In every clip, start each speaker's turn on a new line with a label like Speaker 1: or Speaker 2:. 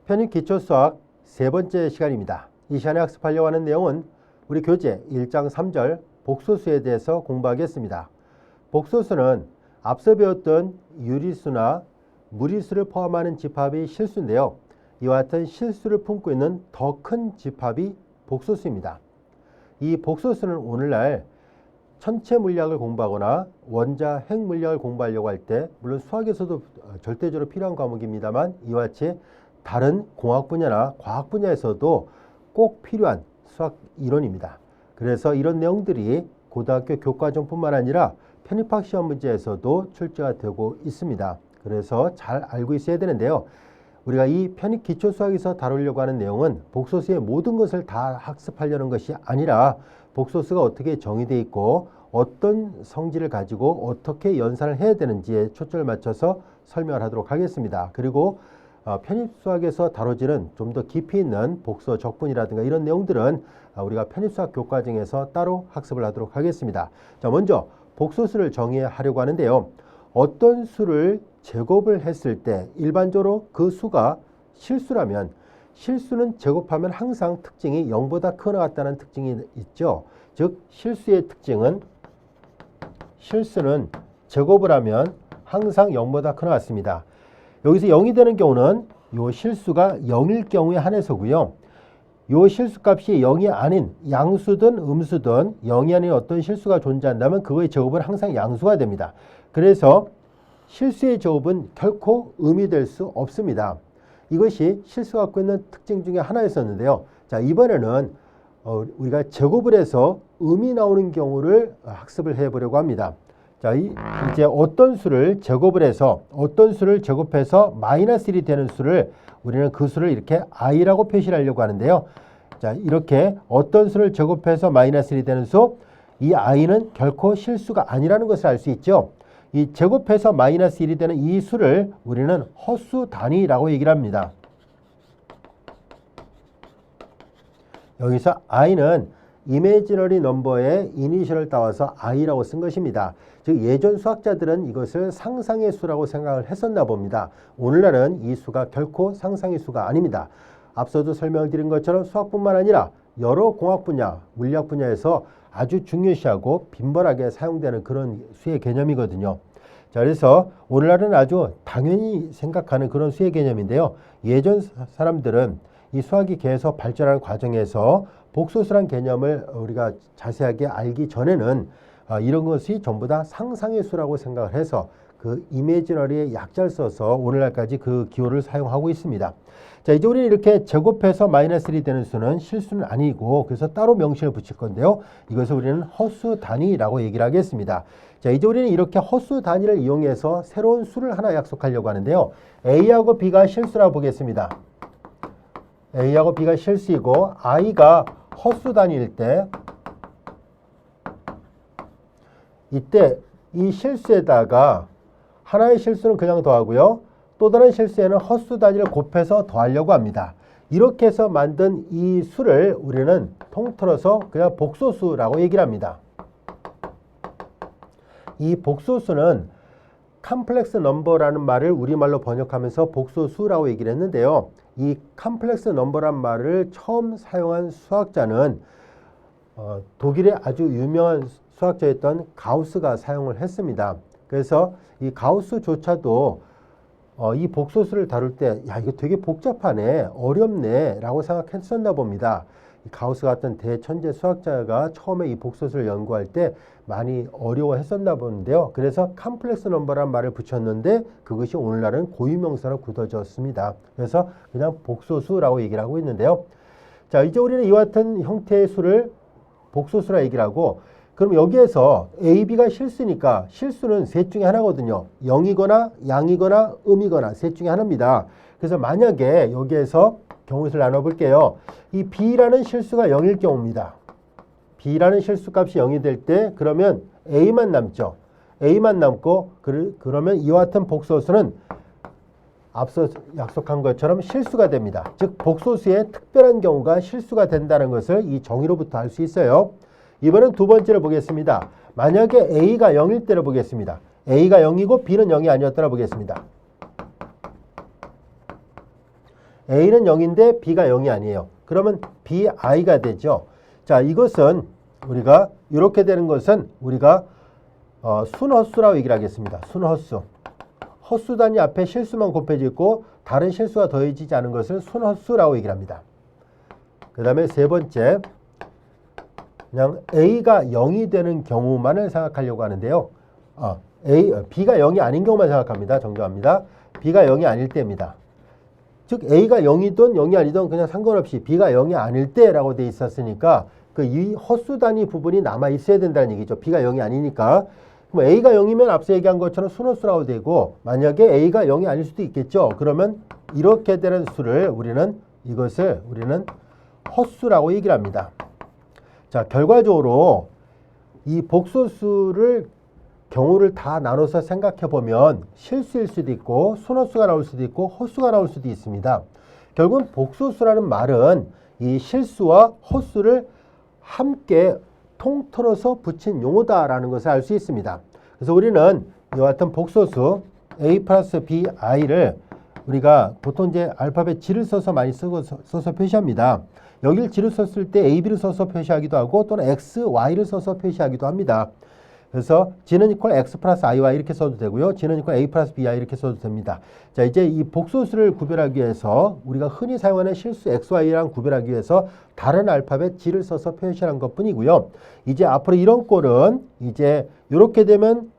Speaker 1: 편입 기초수학 세 번째 시간입니다. 이 시간에 학습하려고 하는 내용은 우리 교재 1장 3절 복소수에 대해서 공부하겠습니다. 복소수는 앞서 배웠던 유리수나 무리수를 포함하는 집합이 실수인데요. 이와 같은 실수를 품고 있는 더 큰 집합이 복소수입니다. 이 복소수는 오늘날 천체 물리학을 공부하거나 원자 핵 물리학을 공부하려고 할 때 물론 수학에서도 절대적으로 필요한 과목입니다만 이와 같이 다른 공학 분야나 과학 분야에서도 꼭 필요한 수학 이론입니다. 그래서 이런 내용들이 고등학교 교과정뿐만 아니라 편입학 시험 문제에서도 출제가 되고 있습니다. 그래서 잘 알고 있어야 되는데요. 우리가 이 편입 기초수학에서 다루려고 하는 내용은 복소수의 모든 것을 다 학습하려는 것이 아니라 복소수가 어떻게 정의되어 있고 어떤 성질을 가지고 어떻게 연산을 해야 되는지에 초점을 맞춰서 설명을 하도록 하겠습니다. 그리고 편입수학에서 다뤄지는 좀 더 깊이 있는 복소, 적분이라든가 이런 내용들은 우리가 편입수학 교과정에서 따로 학습을 하도록 하겠습니다. 자, 먼저 복소수를 정의하려고 하는데요. 어떤 수를 제곱을 했을 때 일반적으로 그 수가 실수라면 실수는 제곱하면 항상 특징이 0보다 크거나 같다는 특징이 있죠. 즉 실수의 특징은 실수는 제곱을 하면 항상 0보다 크거나 같습니다. 여기서 0이 되는 경우는 이 실수가 0일 경우에 한해서고요. 이 실수값이 0이 아닌 양수든 음수든 0이 아닌 어떤 실수가 존재한다면 그거의 제곱은 항상 양수가 됩니다. 그래서 실수의 제곱은 결코 음이 될 수 없습니다. 이것이 실수가 갖고 있는 특징 중에 하나였었는데요. 자, 이번에는 우리가 제곱을 해서 음이 나오는 경우를 학습을 해보려고 합니다. 자, 이제 어떤 수를 제곱을 해서 어떤 수를 제곱해서 마이너스 1이 되는 수를 우리는 그 수를 이렇게 i라고 표시를 하려고 하는데요. 자, 이렇게 어떤 수를 제곱해서 마이너스 1이 되는 수, 이 i는 결코 실수가 아니라는 것을 알 수 있죠. 이 제곱해서 마이너스 1이 되는 이 수를 우리는 허수 단위라고 얘기를 합니다. 여기서 i는 이미지너리 넘버의 이니셜을 따와서 i라고 쓴 것입니다. 즉 예전 수학자들은 이것을 상상의 수라고 생각을 했었나 봅니다. 오늘날은 이 수가 결코 상상의 수가 아닙니다. 앞서도 설명을 드린 것처럼 수학뿐만 아니라 여러 공학 분야, 물리학 분야에서 아주 중요시하고 빈번하게 사용되는 그런 수의 개념이거든요. 자, 그래서 오늘날은 아주 당연히 생각하는 그런 수의 개념인데요. 예전 사람들은 이 수학이 계속 발전하는 과정에서 복소수란 개념을 우리가 자세하게 알기 전에는 이런 것이 전부 다 상상의 수라고 생각을 해서 그 이미지너리의 약자를 써서 오늘날까지 그 기호를 사용하고 있습니다. 자, 이제 우리는 이렇게 제곱해서 마이너스 1이 되는 수는 실수는 아니고 그래서 따로 명칭을 붙일 건데요. 이것을 우리는 허수 단위라고 얘기를 하겠습니다. 자, 이제 우리는 이렇게 허수 단위를 이용해서 새로운 수를 하나 약속하려고 하는데요. A하고 B가 실수라고 보겠습니다. A하고 B가 실수이고 i가 허수 단위일 때 이때 이 실수에다가 하나의 실수는 그냥 더하고요. 또 다른 실수에는 허수 단위를 곱해서 더하려고 합니다. 이렇게 해서 만든 이 수를 우리는 통틀어서 그냥 복소수라고 얘기를 합니다. 이 복소수는 컴플렉스 넘버라는 말을 우리말로 번역하면서 복소수라고 얘기를 했는데요. 이 컴플렉스 넘버란 말을 처음 사용한 수학자는 독일의 아주 유명한 수학자였던 가우스가 사용을 했습니다. 그래서 이 가우스조차도 이 복소수를 다룰 때 야, 이거 되게 복잡하네, 어렵네 라고 생각했었나 봅니다. 이 가우스 같은 대천재 수학자가 처음에 이 복소수를 연구할 때 많이 어려워했었나 보는데요. 그래서 컴플렉스 넘버란 말을 붙였는데 그것이 오늘날은 고유명사로 굳어졌습니다. 그래서 그냥 복소수라고 얘기를 하고 있는데요. 자, 이제 우리는 이와 같은 형태의 수를 복소수라 얘기를 하고 그럼 여기에서 A, B가 실수니까 실수는 셋 중에 하나거든요. 0이거나 양이거나 음이거나 셋 중에 하나입니다. 그래서 만약에 여기에서 경우수를 나눠볼게요. 이 B라는 실수가 0일 경우입니다. B라는 실수값이 0이 될 때 그러면 A만 남죠. A만 남고 그러면 이와 같은 복소수는 앞서 약속한 것처럼 실수가 됩니다. 즉 복소수의 특별한 경우가 실수가 된다는 것을 이 정의로부터 알 수 있어요. 이번엔 두 번째를 보겠습니다. 만약에 A가 0일 때를 보겠습니다. A가 0이고 B는 0이 아니었다라 보겠습니다. A는 0인데 B가 0이 아니에요. 그러면 BI가 되죠. 자, 이것은 우리가 이렇게 되는 것은 우리가 순허수라고 얘기를 하겠습니다. 순허수. 허수 단위 앞에 실수만 곱해져 있고 다른 실수가 더해지지 않은 것을 순허수라고 얘기를 합니다. 그 다음에 세 번째, 그냥 A가 0이 되는 경우만을 생각하려고 하는데요. B가 0이 아닌 경우만 생각합니다. 정정합니다. B가 0이 아닐 때입니다. 즉 A가 0이든 0이 아니든 그냥 상관없이 B가 0이 아닐 때라고 돼 있었으니까 그 이 허수 단위 부분이 남아 있어야 된다는 얘기죠. B가 0이 아니니까. 그럼 A가 0이면 앞서 얘기한 것처럼 순허수라고 되고, 만약에 A가 0이 아닐 수도 있겠죠. 그러면 이렇게 되는 수를 우리는 허수라고 얘기를 합니다. 자, 결과적으로 이 복소수를 경우를 다 나눠서 생각해 보면 실수일 수도 있고 순허수가 나올 수도 있고 허수가 나올 수도 있습니다. 결국은 복소수라는 말은 이 실수와 허수를 함께 통틀어서 붙인 용어다라는 것을 알 수 있습니다. 그래서 우리는 이와 같은 복소수 A 플러스 BI를 우리가 보통 이제 알파벳 G를 써서 많이 써서 표시합니다. 여기를 G를 썼을 때 A, B를 써서 표시하기도 하고 또는 X, Y를 써서 표시하기도 합니다. 그래서 G는 이퀄 X 플러스 IY 이렇게 써도 되고요. G는 이퀄 A 플러스 BI 이렇게 써도 됩니다. 자, 이제 이 복소수를 구별하기 위해서 우리가 흔히 사용하는 실수 XY랑 구별하기 위해서 다른 알파벳 G를 써서 표시하는 것 뿐이고요. 이제 앞으로 이런 꼴은 이제 이렇게 되면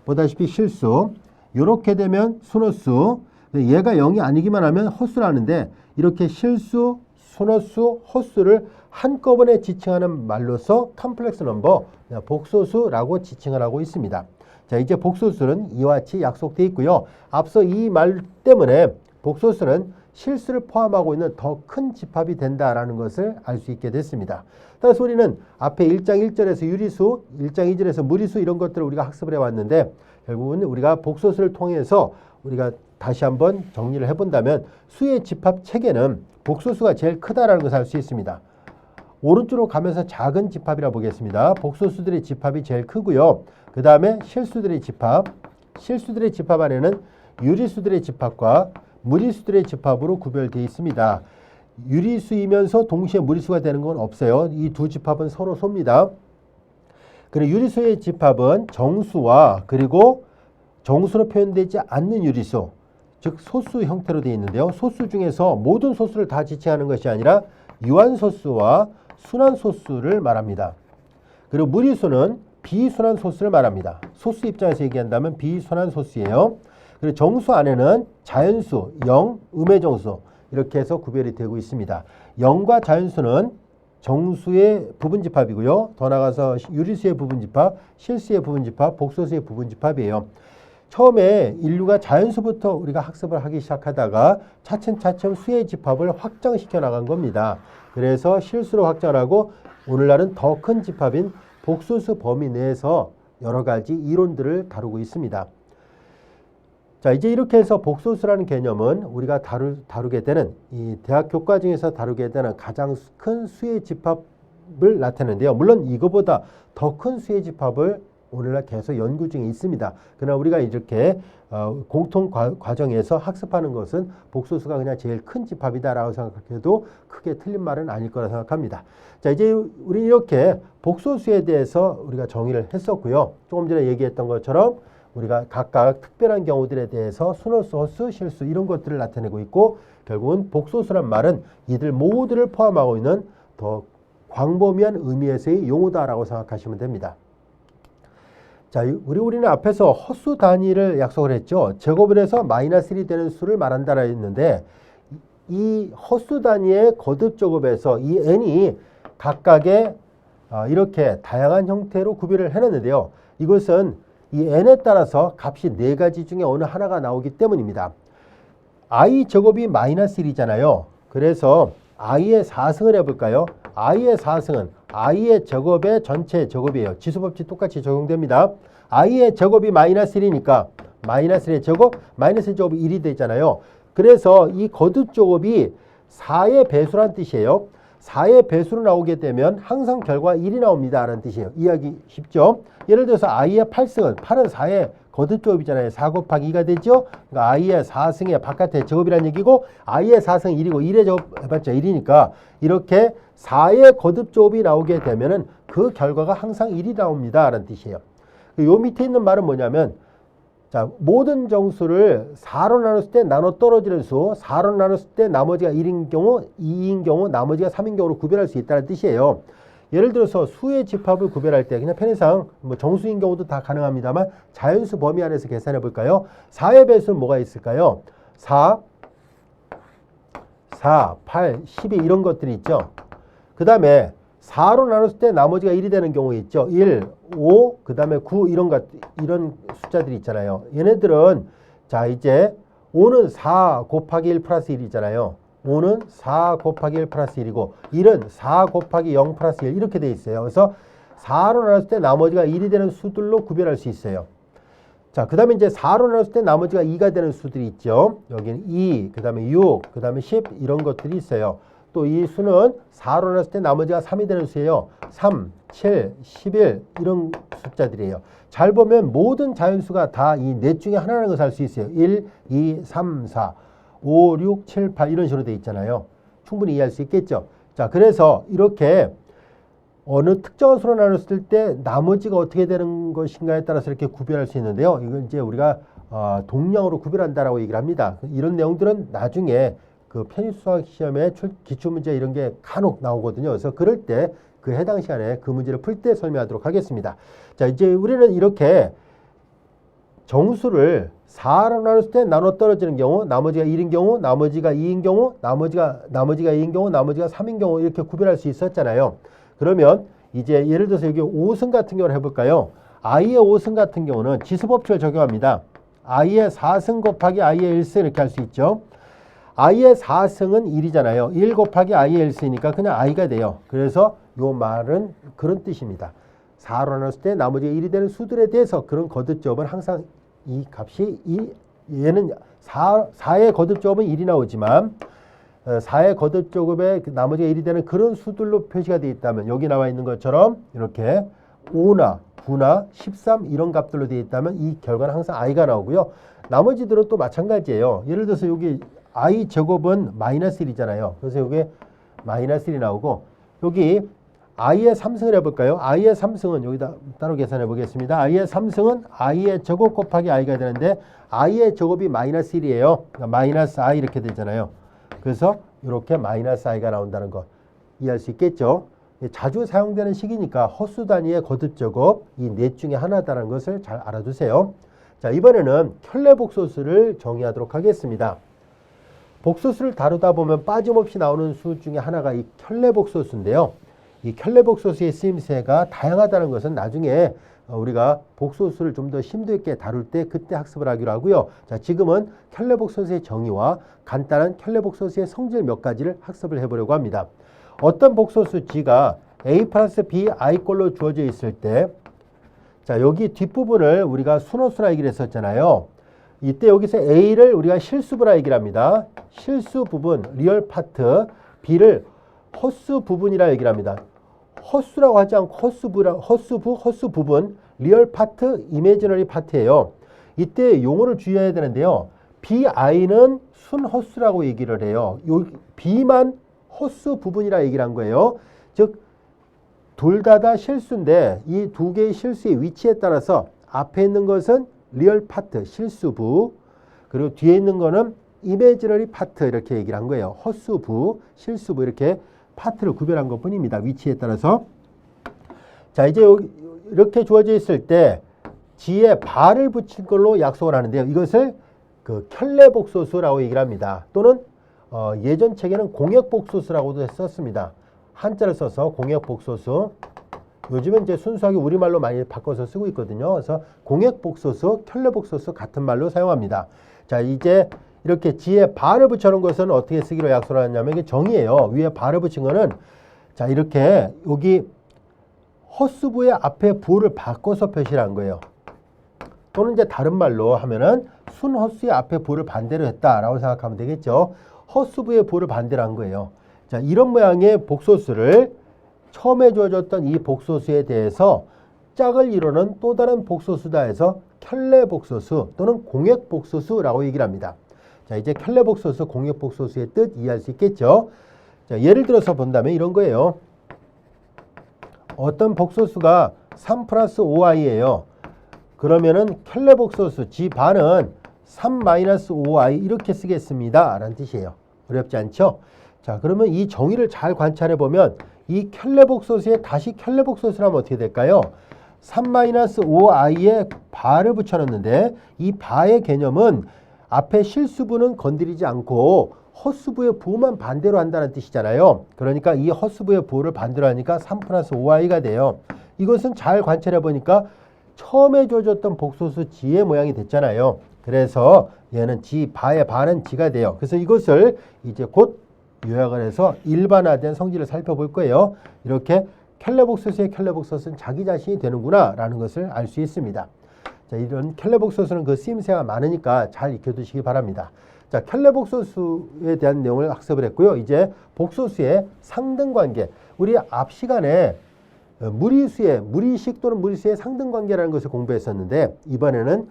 Speaker 1: 보다시피 실수, 이렇게 되면 순허수, 얘가 0이 아니기만 하면 허수라는데 이렇게 실수, 순허수, 허수를 한꺼번에 지칭하는 말로서 컴플렉스 넘버, 복소수라고 지칭을 하고 있습니다. 자, 이제 복소수는 이와 같이 약속되어 있고요. 앞서 이 말 때문에 복소수는 실수를 포함하고 있는 더 큰 집합이 된다라는 것을 알 수 있게 됐습니다. 따라서 우리는 앞에 1장 1절에서 유리수, 1장 2절에서 무리수 이런 것들을 우리가 학습을 해왔는데 결국은 우리가 복소수를 통해서 우리가 다시 한번 정리를 해본다면 수의 집합 체계는 복소수가 제일 크다라는 것을 알 수 있습니다. 오른쪽으로 가면서 작은 집합이라 보겠습니다. 복소수들의 집합이 제일 크고요. 그 다음에 실수들의 집합 안에는 유리수들의 집합과 무리수들의 집합으로 구별되어 있습니다. 유리수이면서 동시에 무리수가 되는 건 없어요. 이 두 집합은 서로 섭니다. 그리고 유리수의 집합은 정수와 그리고 정수로 표현되지 않는 유리수, 즉 소수 형태로 되어 있는데요. 소수 중에서 모든 소수를 다 지칭하는 것이 아니라 유한소수와 순환소수를 말합니다. 그리고 무리수는 비순환 소수를 말합니다. 소수 입장에서 얘기한다면 비순환 소수예요. 그리고 정수 안에는 자연수, 영, 음의 정수 이렇게 해서 구별이 되고 있습니다. 영과 자연수는 정수의 부분집합이고요. 더 나아가서 유리수의 부분집합, 실수의 부분집합, 복소수의 부분집합이에요. 처음에 인류가 자연수부터 우리가 학습을 하기 시작하다가 차츰차츰 수의 집합을 확장시켜 나간 겁니다. 그래서 실수로 확장하고 오늘날은 더 큰 집합인 복소수 범위 내에서 여러 가지 이론들을 다루고 있습니다. 자, 이제 이렇게 해서 복소수라는 개념은 우리가 다루게 되는 이 대학 교과중에서 다루게 되는 가장 큰 수의 집합을 나타내는데요. 물론 이거보다 더 큰 수의 집합을 오늘날 계속 연구 중에 있습니다. 그러나 우리가 이렇게 공통 과정에서 학습하는 것은 복소수가 그냥 제일 큰 집합이다라고 생각해도 크게 틀린 말은 아닐 거라 생각합니다. 자, 이제 우리 이렇게 복소수에 대해서 우리가 정의를 했었고요. 조금 전에 얘기했던 것처럼 우리가 각각 특별한 경우들에 대해서 순허수, 허수, 실수 이런 것들을 나타내고 있고 결국은 복소수란 말은 이들 모두를 포함하고 있는 더 광범위한 의미에서의 용어다라고 생각하시면 됩니다. 자, 우리는 앞에서 허수 단위를 약속을 했죠. 제곱을 해서 마이너스 1이 되는 수를 말한다라 했는데 이 허수 단위의 거듭 제곱에서 이 n이 각각의 이렇게 다양한 형태로 구별을 해놨는데요. 이것은 이 n에 따라서 값이 네 가지 중에 어느 하나가 나오기 때문입니다. i 제곱이 마이너스 1이잖아요. 그래서 i의 4승을 해볼까요? i의 4승은 i의 제곱의 전체 제곱이에요. 지수법칙 똑같이 적용됩니다. i의 제곱이 마이너스 1이니까 마이너스 1의 제곱, 마이너스 1 제곱이 1이 되잖아요. 그래서 이 거듭 제곱이 4의 배수란 뜻이에요. 4의 배수로 나오게 되면 항상 결과 1이 나옵니다 라는 뜻이에요. 이해하기 쉽죠? 예를 들어서 i의 8승은 8은 4의 거듭조업이잖아요. 4 곱하기 2가 되죠. 그러니까 i의 4승의 바깥의 제곱이라는 얘기고 i의 4승 1이고 1의 제곱 해봤자 1이니까 이렇게 4의 거듭조업이 나오게 되면은 그 결과가 항상 1이 나옵니다. 라는 뜻이에요. 요 밑에 있는 말은 뭐냐면 자, 모든 정수를 4로 나눴을 때 나눠 떨어지는 수, 4로 나눴을 때 나머지가 1인 경우, 2인 경우, 나머지가 3인 경우로 구별할 수 있다는 뜻이에요. 예를 들어서 수의 집합을 구별할 때 그냥 편의상 뭐 정수인 경우도 다 가능합니다만 자연수 범위 안에서 계산해 볼까요? 4의 배수는 뭐가 있을까요? 4, 8, 12 이런 것들이 있죠. 그 다음에 4로 나눴을 때 나머지가 1이 되는 경우 있죠. 1, 5, 그 다음에 9 이런 숫자들이 있잖아요. 얘네들은 자 이제 5는 4 곱하기 1 플러스 1이잖아요. 5는 4 곱하기 1 플러스 1이고 1은 4 곱하기 0 플러스 1 이렇게 돼 있어요. 그래서 4로 나눴을 때 나머지가 1이 되는 수들로 구별할 수 있어요. 자, 그 다음에 이제 4로 나눴을 때 나머지가 2가 되는 수들이 있죠. 여기는 2, 그 다음에 6, 그 다음에 10 이런 것들이 있어요. 또 이 수는 4로 나눴을 때 나머지가 3이 되는 수예요. 3, 7, 11 이런 숫자들이에요. 잘 보면 모든 자연수가 다 이 넷 중에 하나라는 것을 알 수 있어요. 1, 2, 3, 4, 5, 6, 7, 8 이런 식으로 돼 있잖아요. 충분히 이해할 수 있겠죠. 자, 그래서 이렇게 어느 특정한 수로 나눴을 때 나머지가 어떻게 되는 것인가에 따라서 이렇게 구별할 수 있는데요. 이건 이제 우리가 동량으로 구별한다라고 얘기를 합니다. 이런 내용들은 나중에 그 편입수학 시험에 기출문제 이런 게 간혹 나오거든요. 그래서 그럴 때 그 해당 시간에 그 문제를 풀 때 설명하도록 하겠습니다. 자, 이제 우리는 이렇게 정수를 4로 나눴을 때 나눠 떨어지는 경우, 나머지가 1인 경우, 나머지가 2인 경우, 나머지가 2인 경우, 나머지가 3인 경우 이렇게 구별할 수 있었잖아요. 그러면 이제 예를 들어서 여기 5승 같은 경우를 해볼까요? i의 5승 같은 경우는 지수법칙을 적용합니다. i의 4승 곱하기 i의 1승 이렇게 할 수 있죠. i의 4승은 1이잖아요. 1 곱하기 i의 1승이니까 그냥 i가 돼요. 그래서 요 말은 그런 뜻입니다. 4로 나눴을 때 나머지가 1이 되는 수들에 대해서 그런 거듭조업은 항상 이 값이 얘는 4의 거듭조업은 1이 나오지만 4의 거듭조업에 나머지가 1이 되는 그런 수들로 표시가 되어 있다면 여기 나와 있는 것처럼 이렇게 5나 9나 13 이런 값들로 되어 있다면 이 결과는 항상 i가 나오고요. 나머지들은 또 마찬가지예요. 예를 들어서 여기 i 제곱은 마이너스 1이잖아요. 그래서 여기 마이너스 1이 나오고 여기 i의 3승을 해볼까요? i의 3승은 여기다 따로 계산해 보겠습니다. i의 3승은 i의 제곱 곱하기 i가 되는데 i의 제곱이 마이너스 1이에요. 그러니까 마이너스 i 이렇게 되잖아요. 그래서 이렇게 마이너스 i가 나온다는 거 이해할 수 있겠죠? 자주 사용되는 식이니까 허수 단위의 거듭제곱 이 넷 중에 하나다라는 것을 잘 알아두세요. 자, 이번에는 켤레복소수를 정의하도록 하겠습니다. 복소수를 다루다 보면 빠짐없이 나오는 수 중에 하나가 이 켤레복소수인데요. 이 켤레복소수의 쓰임새가 다양하다는 것은 나중에 우리가 복소수를 좀 더 심도 있게 다룰 때 그때 학습을 하기로 하고요. 자, 지금은 켤레복소수의 정의와 간단한 켤레복소수의 성질 몇 가지를 학습을 해보려고 합니다. 어떤 복소수 g가 a 플러스 b i꼴로 주어져 있을 때 자, 여기 뒷부분을 우리가 순호수라 얘기를 했었잖아요. 이때 여기서 a를 우리가 실수부라 얘기를 합니다. 실수 부분, 리얼 파트, b를 허수 부분이라 얘기를 합니다. 허수라고 하지 않고 허수 부분, 리얼 파트, 이미지너리 파트예요. 이때 용어를 주의해야 되는데요. bi는 순허수라고 얘기를 해요. b만 허수 부분이라 얘기를 한 거예요. 즉 둘 다 실수인데 이 두 개의 실수의 위치에 따라서 앞에 있는 것은 리얼 파트, 실수부, 그리고 뒤에 있는 거는 이미지너리 파트 이렇게 얘기를 한 거예요. 허수부, 실수부 이렇게 파트를 구별한 것 뿐입니다. 위치에 따라서. 자, 이제 여기 이렇게 주어져 있을 때 g에 발을 붙인 걸로 약속을 하는데요. 이것을 그 켤레복소수라고 얘기를 합니다. 또는 예전 책에는 공역복소수라고도 썼습니다. 한자를 써서 공역복소수. 요즘은 이제 순수하게 우리말로 많이 바꿔서 쓰고 있거든요. 그래서 공역복소수, 켤레복소수 같은 말로 사용합니다. 자, 이제 이렇게 g에 발을 붙여놓은 것은 어떻게 쓰기로 약속을 하냐면 이게 정의예요. 위에 발을 붙인 거는 자, 이렇게 여기 허수부의 앞에 부호를 바꿔서 표시를 한 거예요. 또는 이제 다른 말로 하면은 순허수의 앞에 부호를 반대로 했다라고 생각하면 되겠죠. 허수부의 부호를 반대로 한 거예요. 자, 이런 모양의 복소수를 처음에 주어졌던 이 복소수에 대해서 짝을 이루는 또 다른 복소수다 해서 켤레복소수 또는 공액복소수라고 얘기를 합니다. 자, 이제 켤레복소수, 공액복소수의 뜻 이해할 수 있겠죠? 자, 예를 들어서 본다면 이런 거예요. 어떤 복소수가 3 플러스 5i예요. 그러면은 켤레복소수 G반은 3 마이너스 5i 이렇게 쓰겠습니다. 라는 뜻이에요. 어렵지 않죠? 자, 그러면 이 정의를 잘 관찰해 보면 이 켤레복소수에 다시 켤레복소수라면 어떻게 될까요? 3 마이너스 5i에 바를 붙여놨는데 이 바의 개념은 앞에 실수부는 건드리지 않고 허수부의 부만 반대로 한다는 뜻이잖아요. 그러니까 이 허수부의 부를 반대로 하니까 3 플러스 5i가 돼요. 이것은 잘 관찰해 보니까 처음에 줘줬던 복소수 G의 모양이 됐잖아요. 그래서 얘는 G, 바의 바는 G가 돼요. 그래서 이것을 이제 곧 요약을 해서 일반화된 성질을 살펴볼 거예요. 이렇게 켤레복소수의 켤레복소수는 자기 자신이 되는구나 라는 것을 알 수 있습니다. 자, 이런 켤레복소수는 그 쓰임새가 많으니까 잘 익혀두시기 바랍니다. 자, 켤레복소수에 대한 내용을 학습을 했고요. 이제 복소수의 상등관계. 우리 앞 시간에 무리식 또는 무리수의 상등관계라는 것을 공부했었는데 이번에는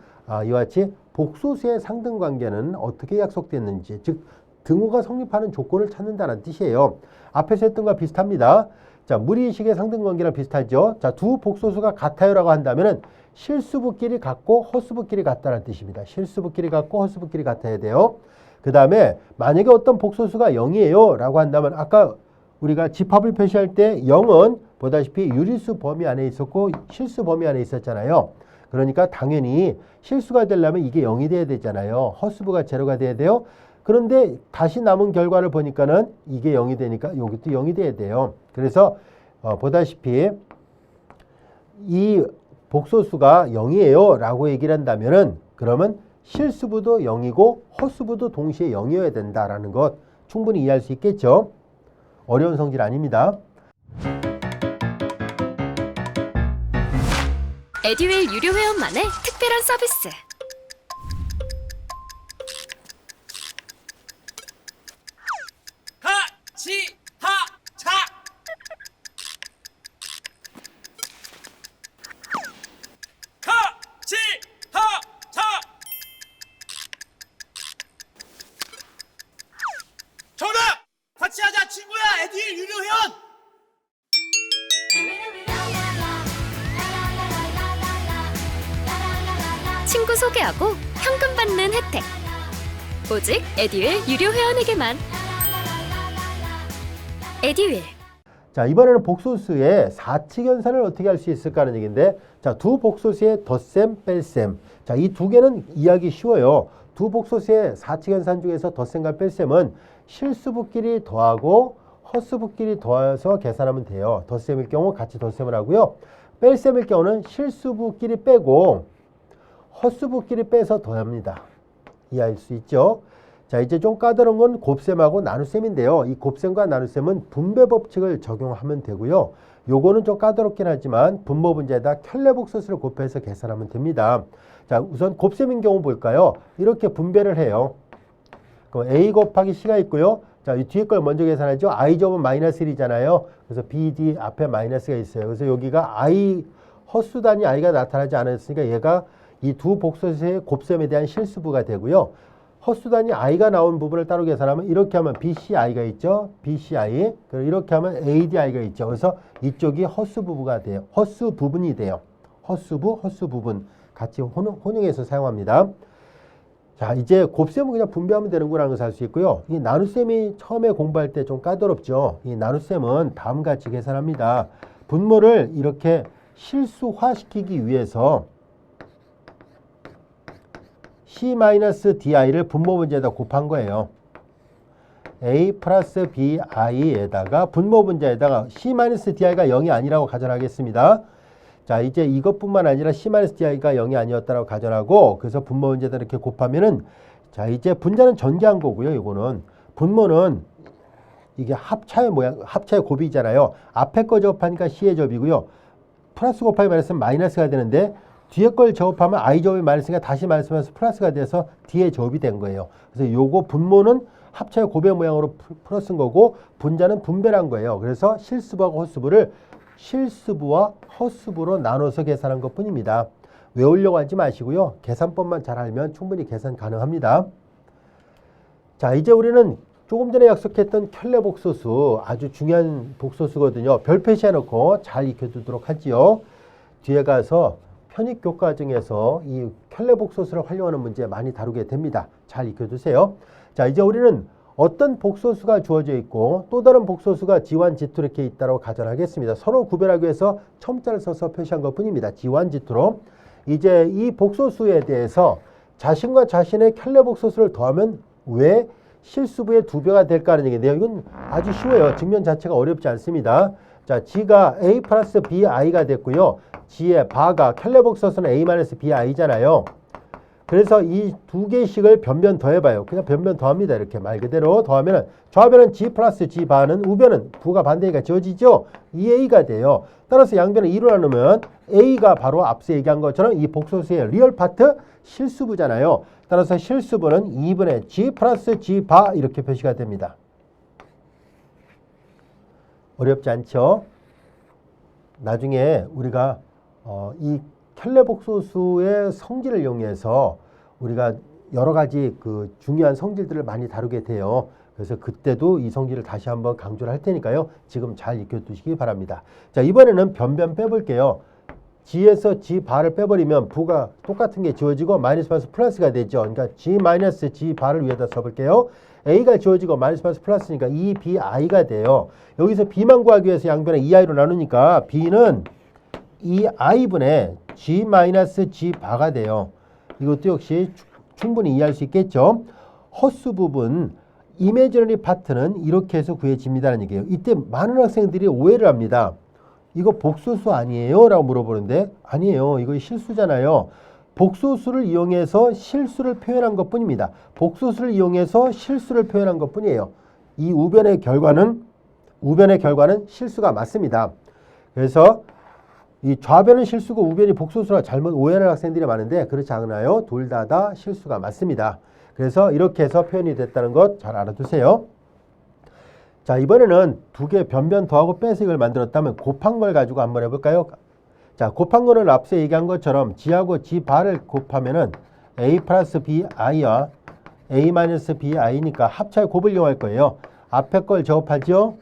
Speaker 1: 이와 같이 복소수의 상등관계는 어떻게 약속됐는지, 즉 등호가 성립하는 조건을 찾는다는 뜻이에요. 앞에서 했던 것과 비슷합니다. 자, 무리식의 상등관계랑 비슷하죠. 자, 두 복소수가 같아요라고 한다면은 실수부끼리 같고 허수부끼리 같다는 뜻입니다. 실수부끼리 같고 허수부끼리 같아야 돼요. 그 다음에 만약에 어떤 복소수가 0이에요 라고 한다면 아까 우리가 집합을 표시할 때 0은 보다시피 유리수 범위 안에 있었고 실수 범위 안에 있었잖아요. 그러니까 당연히 실수가 되려면 이게 0이 돼야 되잖아요. 허수부가 제로가 돼야 돼요. 그런데 다시 남은 결과를 보니까는 이게 0이 되니까 여기도 0이 돼야 돼요. 그래서 보다시피 이 복소수가 0이에요 라고 얘기를 한다면은 그러면 실수부도 0이고 허수부도 동시에 0이어야 된다라는 것 충분히 이해할 수 있겠죠. 어려운 성질 아닙니다.
Speaker 2: 에듀윌 유료 회원만의 특별한 서비스.
Speaker 3: 하치하차 하치하차 정답! 같이 하자 친구야 에듀윌 유료 회원!
Speaker 2: 친구 소개하고 현금 받는 혜택. 오직 에듀윌 유료 회원에게만. 에듀윌.
Speaker 1: 자, 이번에는 복소수의 사칙연산을 어떻게 할 수 있을까 하는 얘기인데, 자, 두 복소수의 덧셈, 뺄셈. 자, 이 두 개는 이해하기 쉬워요. 두 복소수의 사칙연산 중에서 덧셈과 뺄셈은 실수부끼리 더하고 허수부끼리 더해서 계산하면 돼요. 덧셈일 경우 같이 덧셈을 하고요. 뺄셈일 경우는 실수부끼리 빼고 허수부끼리 빼서 더합니다. 이해할 수 있죠? 자, 이제 좀 까다로운 건 곱셈하고 나눗셈인데요. 이 곱셈과 나눗셈은 분배 법칙을 적용하면 되고요. 요거는 좀 까다롭긴 하지만 분모 분자에다 켤레복소수를 곱해서 계산하면 됩니다. 자, 우선 곱셈인 경우 볼까요? 이렇게 분배를 해요. 그럼 a 곱하기 c가 있고요. 자, 이 뒤에 걸 먼저 계산하죠. i 제곱은 마이너스 1이잖아요. 그래서 bd 앞에 마이너스가 있어요. 그래서 여기가 i 허수 단위 i가 나타나지 않았으니까 얘가 이 두 복소수의 곱셈에 대한 실수부가 되고요. 허수 단위 i가 나온 부분을 따로 계산하면 이렇게 하면 bci가 있죠. bci. 그리고 이렇게 하면 adi가 있죠. 그래서 이쪽이 허수 부분이 돼요. 허수부, 허수 부분 같이 혼용해서 사용합니다. 자, 이제 곱셈은 그냥 분배하면 되는구나 것을 알 수 있고요. 이 나눗셈이 처음에 공부할 때 좀 까다롭죠. 이 나눗셈은 다음과 같이 계산합니다. 분모를 이렇게 실수화시키기 위해서 C-di를 분모 분자에다 곱한 거예요. A 플러스 BI에다가 분모 분자에다가 C-di가 0이 아니라고 가정하겠습니다. 자, 이제 이것뿐만 아니라 C-di가 0이 아니었다고 가정하고 그래서 분모 분자에다 이렇게 곱하면은 자, 이제 분자는 전개한 거고요. 이거는 분모는 이게 합차의 모양, 합차의 곱이잖아요. 앞에 거 제곱하니까 C의 제곱이고요. 플러스 곱하기 마이너스는 마이너스가 되는데 뒤에 걸 제곱하면 i 제곱이 마이너스가 다시 마이너스면서 플러스가 돼서 d의 제곱이 된 거예요. 그래서 요거 분모는 합차의 곱의 모양으로 풀어쓴 거고 분자는 분배란 거예요. 그래서 실수부하고 허수부를 실수부와 허수부로 나눠서 계산한 것뿐입니다. 외우려고 하지 마시고요. 계산법만 잘 알면 충분히 계산 가능합니다. 자, 이제 우리는 조금 전에 약속했던 켈레 복소수, 아주 중요한 복소수거든요. 별 표시해 놓고 잘 익혀두도록 하지요. 뒤에 가서 편입 교과정에서 이 켈레 복소수를 활용하는 문제 많이 다루게 됩니다. 잘 익혀두세요. 자, 이제 우리는 어떤 복소수가 주어져 있고 또 다른 복소수가 지완, 지투 이렇게 있다고 가정하겠습니다. 서로 구별하기 위해서 첨자를 써서 표시한 것뿐입니다. 지완, 지투로. 이제 이 복소수에 대해서 자신과 자신의 켈레 복소수를 더하면 왜 실수부의 2배가 될까 하는 얘기인데요. 이건 아주 쉬워요. 증명 자체가 어렵지 않습니다. 자, G가 A 플러스 BI가 됐고요. G의 바가 켈레 복소수는 A 마이너스 BI잖아요. 그래서 이 2개씩을 변변 더해봐요. 그냥 변변 더합니다. 이렇게 말 그대로 더하면 좌변은 G 플러스 G 바는 우변은 부가 반대니까 지워지죠. 2A가 돼요. 따라서 양변을 2로 나누면 A가 바로 앞서 얘기한 것처럼 이 복소수의 리얼 파트 실수부잖아요. 따라서 실수부는 2분의 G 플러스 G 바 이렇게 표시가 됩니다. 어렵지 않죠? 나중에 우리가 이 켈레 복소수의 성질을 이용해서 우리가 여러 가지 그 중요한 성질들을 많이 다루게 돼요. 그래서 그때도 이 성질을 다시 한번 강조를 할 테니까요. 지금 잘 익혀두시기 바랍니다. 자, 이번에는 변변 빼볼게요. G에서 G 바를 빼버리면 부가 똑같은 게 지워지고 마이너스 플러스가 되죠. 그러니까 G 마이너스 G 바를 위에다 써볼게요. A가 지워지고 마이너스 플러스니까 2BI가 돼요. 여기서 B만 구하기 위해서 양변을 2I로 나누니까 B는 2I분의 G 마이너스 G 바가 돼요. 이것도 역시 충분히 이해할 수 있겠죠. 허수 부분 이미지너리 파트는 이렇게 해서 구해집니다는 얘기예요. 이때 많은 학생들이 오해를 합니다. 이거 복소수 아니에요? 라고 물어보는데 아니에요. 이거 실수잖아요. 복소수를 이용해서 실수를 표현한 것 뿐입니다. 복소수를 이용해서 실수를 표현한 것 뿐이에요. 이 우변의 결과는 실수가 맞습니다. 그래서 이 좌변은 실수고 우변이 복소수라 잘못 오해하는 학생들이 많은데 그렇지 않아요. 둘 다 실수가 맞습니다. 그래서 이렇게 해서 표현이 됐다는 것 잘 알아두세요. 자, 이번에는 2개 변변 더하고 빼서 이걸 만들었다면 곱한 걸 가지고 한번 해볼까요? 자, 곱한 거는 앞서 얘기한 것처럼 G하고 G 바를 곱하면은 A 플러스 BI와 A 마이너스 BI니까 합차에 곱을 이용할 거예요. 앞에 걸 제곱하죠.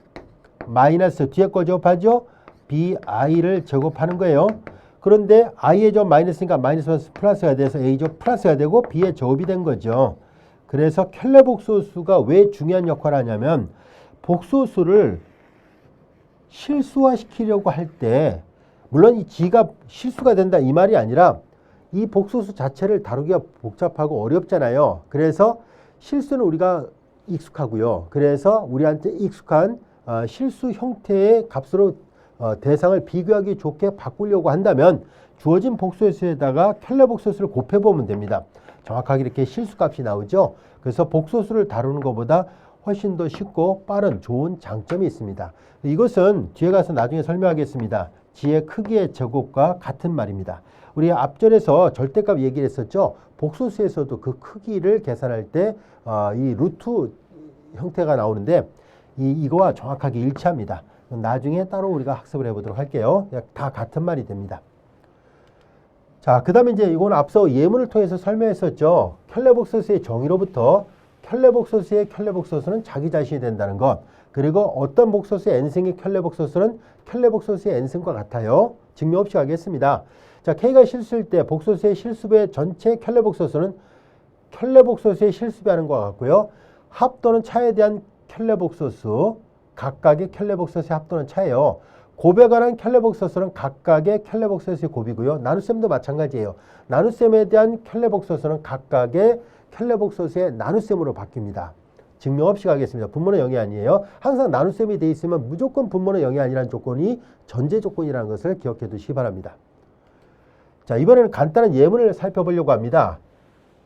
Speaker 1: 마이너스 뒤에 걸 제곱하죠. BI를 제곱하는 거예요. 그런데 I의 제곱 마이너스니까 마이너스 플러스가 돼서 A 제곱 플러스가 되고 B의 제곱이 된 거죠. 그래서 켈레 복소수가 왜 중요한 역할을 하냐면 복소수를 실수화시키려고 할 때 물론 이 G가 실수가 된다 이 말이 아니라 이 복소수 자체를 다루기가 복잡하고 어렵잖아요. 그래서 실수는 우리가 익숙하고요. 그래서 우리한테 익숙한 실수 형태의 값으로 대상을 비교하기 좋게 바꾸려고 한다면 주어진 복소수에다가 켈레 복소수를 곱해보면 됩니다. 정확하게 이렇게 실수값이 나오죠. 그래서 복소수를 다루는 것보다 훨씬 더 쉽고 빠른 좋은 장점이 있습니다. 이것은 뒤에 가서 나중에 설명하겠습니다. G의 크기의 제곱과 같은 말입니다. 우리 앞전에서 절대값 얘기를 했었죠. 복소수에서도 그 크기를 계산할 때 이 루트 형태가 나오는데 이거와 정확하게 일치합니다. 나중에 따로 우리가 학습을 해보도록 할게요. 다 같은 말이 됩니다. 자, 그 다음에 이제 이건 앞서 예문을 통해서 설명했었죠. 켈레 복소수의 정의로부터 켈레 복소수의 켈레 복소수는 자기 자신이 된다는 것. 그리고 어떤 복소수의 n승의 켈레 복소수는 켈레 복소수의 n승과 같아요. 증명 없이 가겠습니다. 자, K가 실수일 때 복소수의 실수배의 전체 켈레 복소수는 켈레 복소수의 실수배하는 것과 같고요. 합 또는 차에 대한 켈레 복소수, 각각의 켈레 복소수의 합 또는 차예요. 곱에 관한 켈레 복소수는 각각의 켈레 복소수의 곱이고요. 나눗셈도 마찬가지예요. 나눗셈에 대한 켈레 복소수는 각각의 켈레 복소수의 나눗셈으로 바뀝니다. 증명 없이 가겠습니다. 분모는 0이 아니에요. 항상 나눗셈이 돼 있으면 무조건 분모는 0이 아니라는 조건이 전제 조건이라는 것을 기억해 두시기 바랍니다. 자, 이번에는 간단한 예문을 살펴보려고 합니다.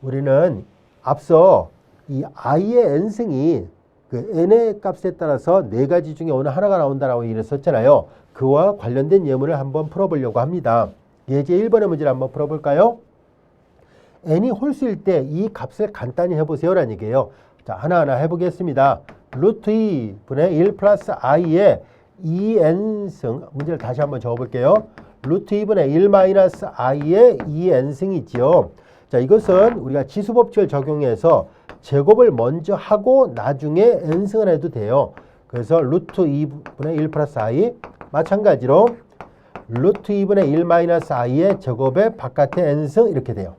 Speaker 1: 우리는 앞서 이 i의 n승이 그 n의 값에 따라서 4가지 중에 어느 하나가 나온다라고 이랬었잖아요. 그와 관련된 예문을 한번 풀어보려고 합니다. 예제 1번의 문제를 한번 풀어볼까요? n이 홀수일 때 이 값을 간단히 해보세요 라는 얘기예요. 자, 하나하나 해보겠습니다. 루트 2분의 1 플러스 i의 2n승, 문제를 다시 한번 적어볼게요. 루트 2분의 1 마이너스 i의 2n승이지요. 자, 이것은 우리가 지수법칙을 적용해서 제곱을 먼저 하고 나중에 n승을 해도 돼요. 그래서 루트 2분의 1 플러스 i, 마찬가지로 루트 2분의 1 마이너스 i의 제곱의 바깥에 n승 이렇게 돼요.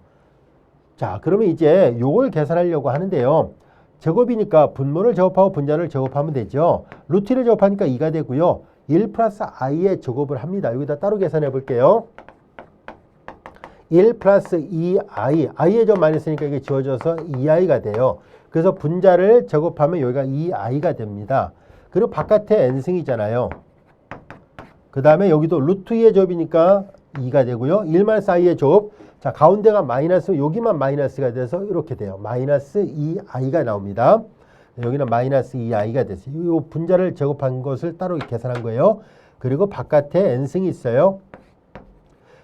Speaker 1: 자, 그러면 이제 요걸 계산하려고 하는데요. 제곱이니까 분모를 제곱하고 분자를 제곱하면 되죠. 루트 1을 제곱하니까 2가 되고요. 1 플러스 i의 제곱을 합니다. 여기다 따로 계산해 볼게요. 1 플러스 2i, i의 점 마이너스니까 이게 지워져서 2i가 돼요. 그래서 분자를 제곱하면 여기가 2i가 됩니다. 그리고 바깥에 n승이잖아요. 그 다음에 여기도 루트 2의 제곱이니까 2가 되고요. 1 마이너스 i의 제곱, 자, 가운데가 마이너스, 여기만 마이너스가 돼서 이렇게 돼요. 마이너스 2i가 나옵니다. 여기는 마이너스 2i가 됐어요. 이 분자를 제곱한 것을 따로 계산한 거예요. 그리고 바깥에 n승이 있어요.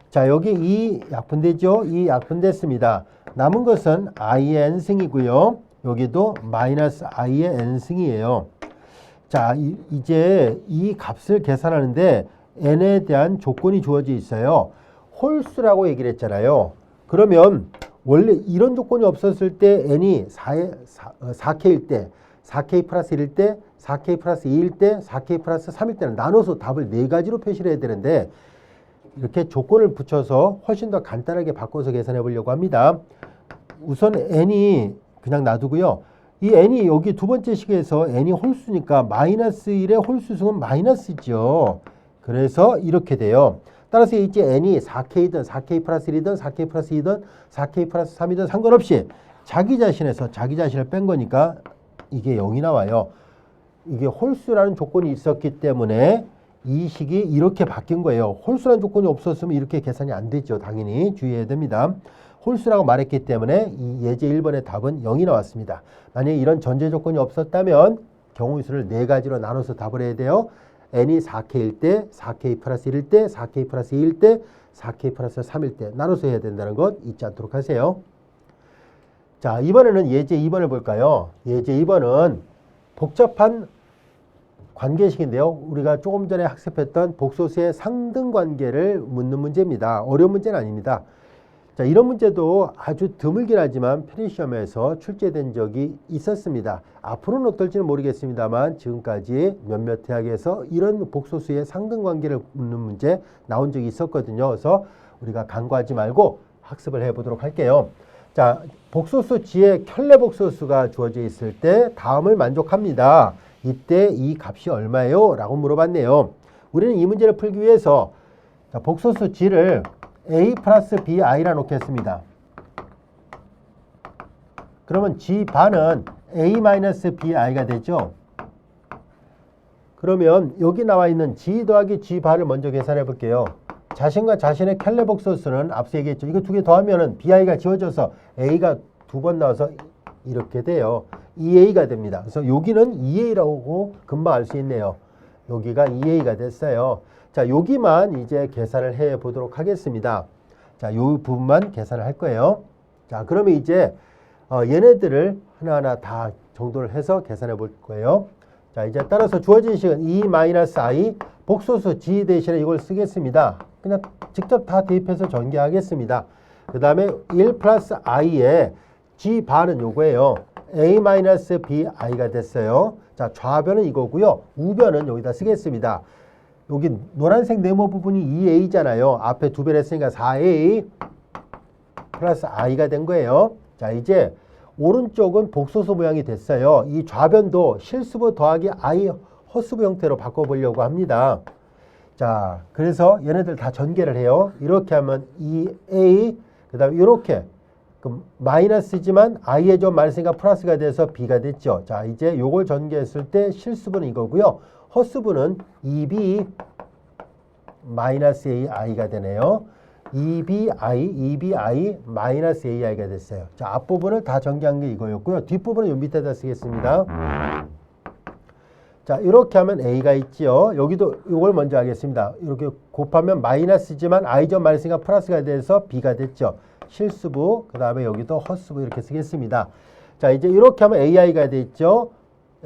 Speaker 1: 자, 여기 2 약분되죠? 2 약분됐습니다. 남은 것은 i의 n승이고요. 여기도 마이너스 i의 n승이에요. 자, 이제 이 값을 계산하는데 n에 대한 조건이 주어져 있어요. 홀수라고 얘기를 했잖아요. 그러면 원래 이런 조건이 없었을 때 n이 4k일 때, 4k 플러스 1일 때, 4k 플러스 2일 때, 4k 플러스 3일 때는 나눠서 답을 4가지로 표시를 해야 되는데 이렇게 조건을 붙여서 훨씬 더 간단하게 바꿔서 계산해 보려고 합니다. 우선 n이 그냥 놔두고요. 이 n이 여기 두 번째 식에서 n이 홀수니까 마이너스 1의 홀수승은 마이너스죠. 그래서 이렇게 돼요. 따라서 이제 n이 4k든 4k 플러스 1이든 4k 플러스 2든 4k 플러스 3이든 상관없이 자기 자신에서 자기 자신을 뺀 거니까 이게 0이 나와요. 이게 홀수라는 조건이 있었기 때문에 이 식이 이렇게 바뀐 거예요. 홀수라는 조건이 없었으면 이렇게 계산이 안 되죠. 당연히 주의해야 됩니다. 홀수라고 말했기 때문에 이 예제 1번의 답은 0이 나왔습니다. 만약에 이런 전제 조건이 없었다면 경우의 수를 4가지로 나눠서 답을 해야 돼요. n이 4k일 때, 4k 플러스 1일 때, 4k 플러스 2일 때, 4k 플러스 3일 때 나눠서 해야 된다는 것 잊지 않도록 하세요. 자, 이번에는 예제 2번을 볼까요? 예제 2번은 복잡한 관계식인데요. 우리가 조금 전에 학습했던 복소수의 상등관계를 묻는 문제입니다. 어려운 문제는 아닙니다. 자, 이런 문제도 아주 드물긴 하지만 편의시험에서 출제된 적이 있었습니다. 앞으로는 어떨지는 모르겠습니다만 지금까지 몇몇 대학에서 이런 복소수의 상등관계를 묻는 문제 나온 적이 있었거든요. 그래서 우리가 간과하지 말고 학습을 해보도록 할게요. 자, 복소수 G의 켤레 복소수가 주어져 있을 때 다음을 만족합니다. 이때 이 값이 얼마예요? 라고 물어봤네요. 우리는 이 문제를 풀기 위해서 자, 복소수 G를 a 플러스 bi라 놓겠습니다. 그러면 G 반은 a 마이너스 bi가 되죠. 그러면 여기 나와 있는 G 더하기 G 반을 먼저 계산해 볼게요. 자신과 자신의 켤레 복소수는 앞서 얘기했죠. 이거 두 개 더하면은 bi가 지워져서 a가 두 번 나와서 이렇게 돼요. 2a가 됩니다. 그래서 여기는 2a라고 금방 알 수 있네요. 여기가 2a가 됐어요. 자, 여기만 이제 계산을 해 보도록 하겠습니다. 자, 이 부분만 계산을 할 거예요. 자, 그러면 이제 얘네들을 하나하나 다 정도를 해서 계산해 볼 거예요. 자, 이제 따라서 주어진 식은 2-i 복소수 G 대신에 이걸 쓰겠습니다. 그냥 직접 다 대입해서 전개하겠습니다. 그 다음에 1 플러스 i에 G 반은 요거예요. a-bi가 됐어요. 자, 좌변은 이거고요. 우변은 여기다 쓰겠습니다. 여기 노란색 네모 부분이 2a잖아요. 앞에 두 배를 했으니까 4a 플러스 i가 된 거예요. 자, 이제 오른쪽은 복소수 모양이 됐어요. 이 좌변도 실수부 더하기 i 헛수부 형태로 바꿔보려고 합니다. 자, 그래서 얘네들 다 전개를 해요. 이렇게 하면 2a, 그 다음에 이렇게 마이너스지만 i의 점 마이너스니까 플러스가 돼서 b가 됐죠. 자, 이제 요걸 전개했을 때 실수분은 이거고요. 헛수분은 2b 마이너스 ai가 되네요. 2bi 마이너스 ai가 됐어요. 자, 앞부분을 다 전개한 게 이거였고요. 뒷부분은 요 밑에다 쓰겠습니다. 자, 이렇게 하면 a가 있지요. 여기도 이걸 먼저 하겠습니다. 이렇게 곱하면 마이너스지만 i점 마이너스가 플러스가 돼서 b가 됐죠. 실수부, 그 다음에 여기도 헛수부 이렇게 쓰겠습니다. 자, 이제 이렇게 하면 ai가 됐죠.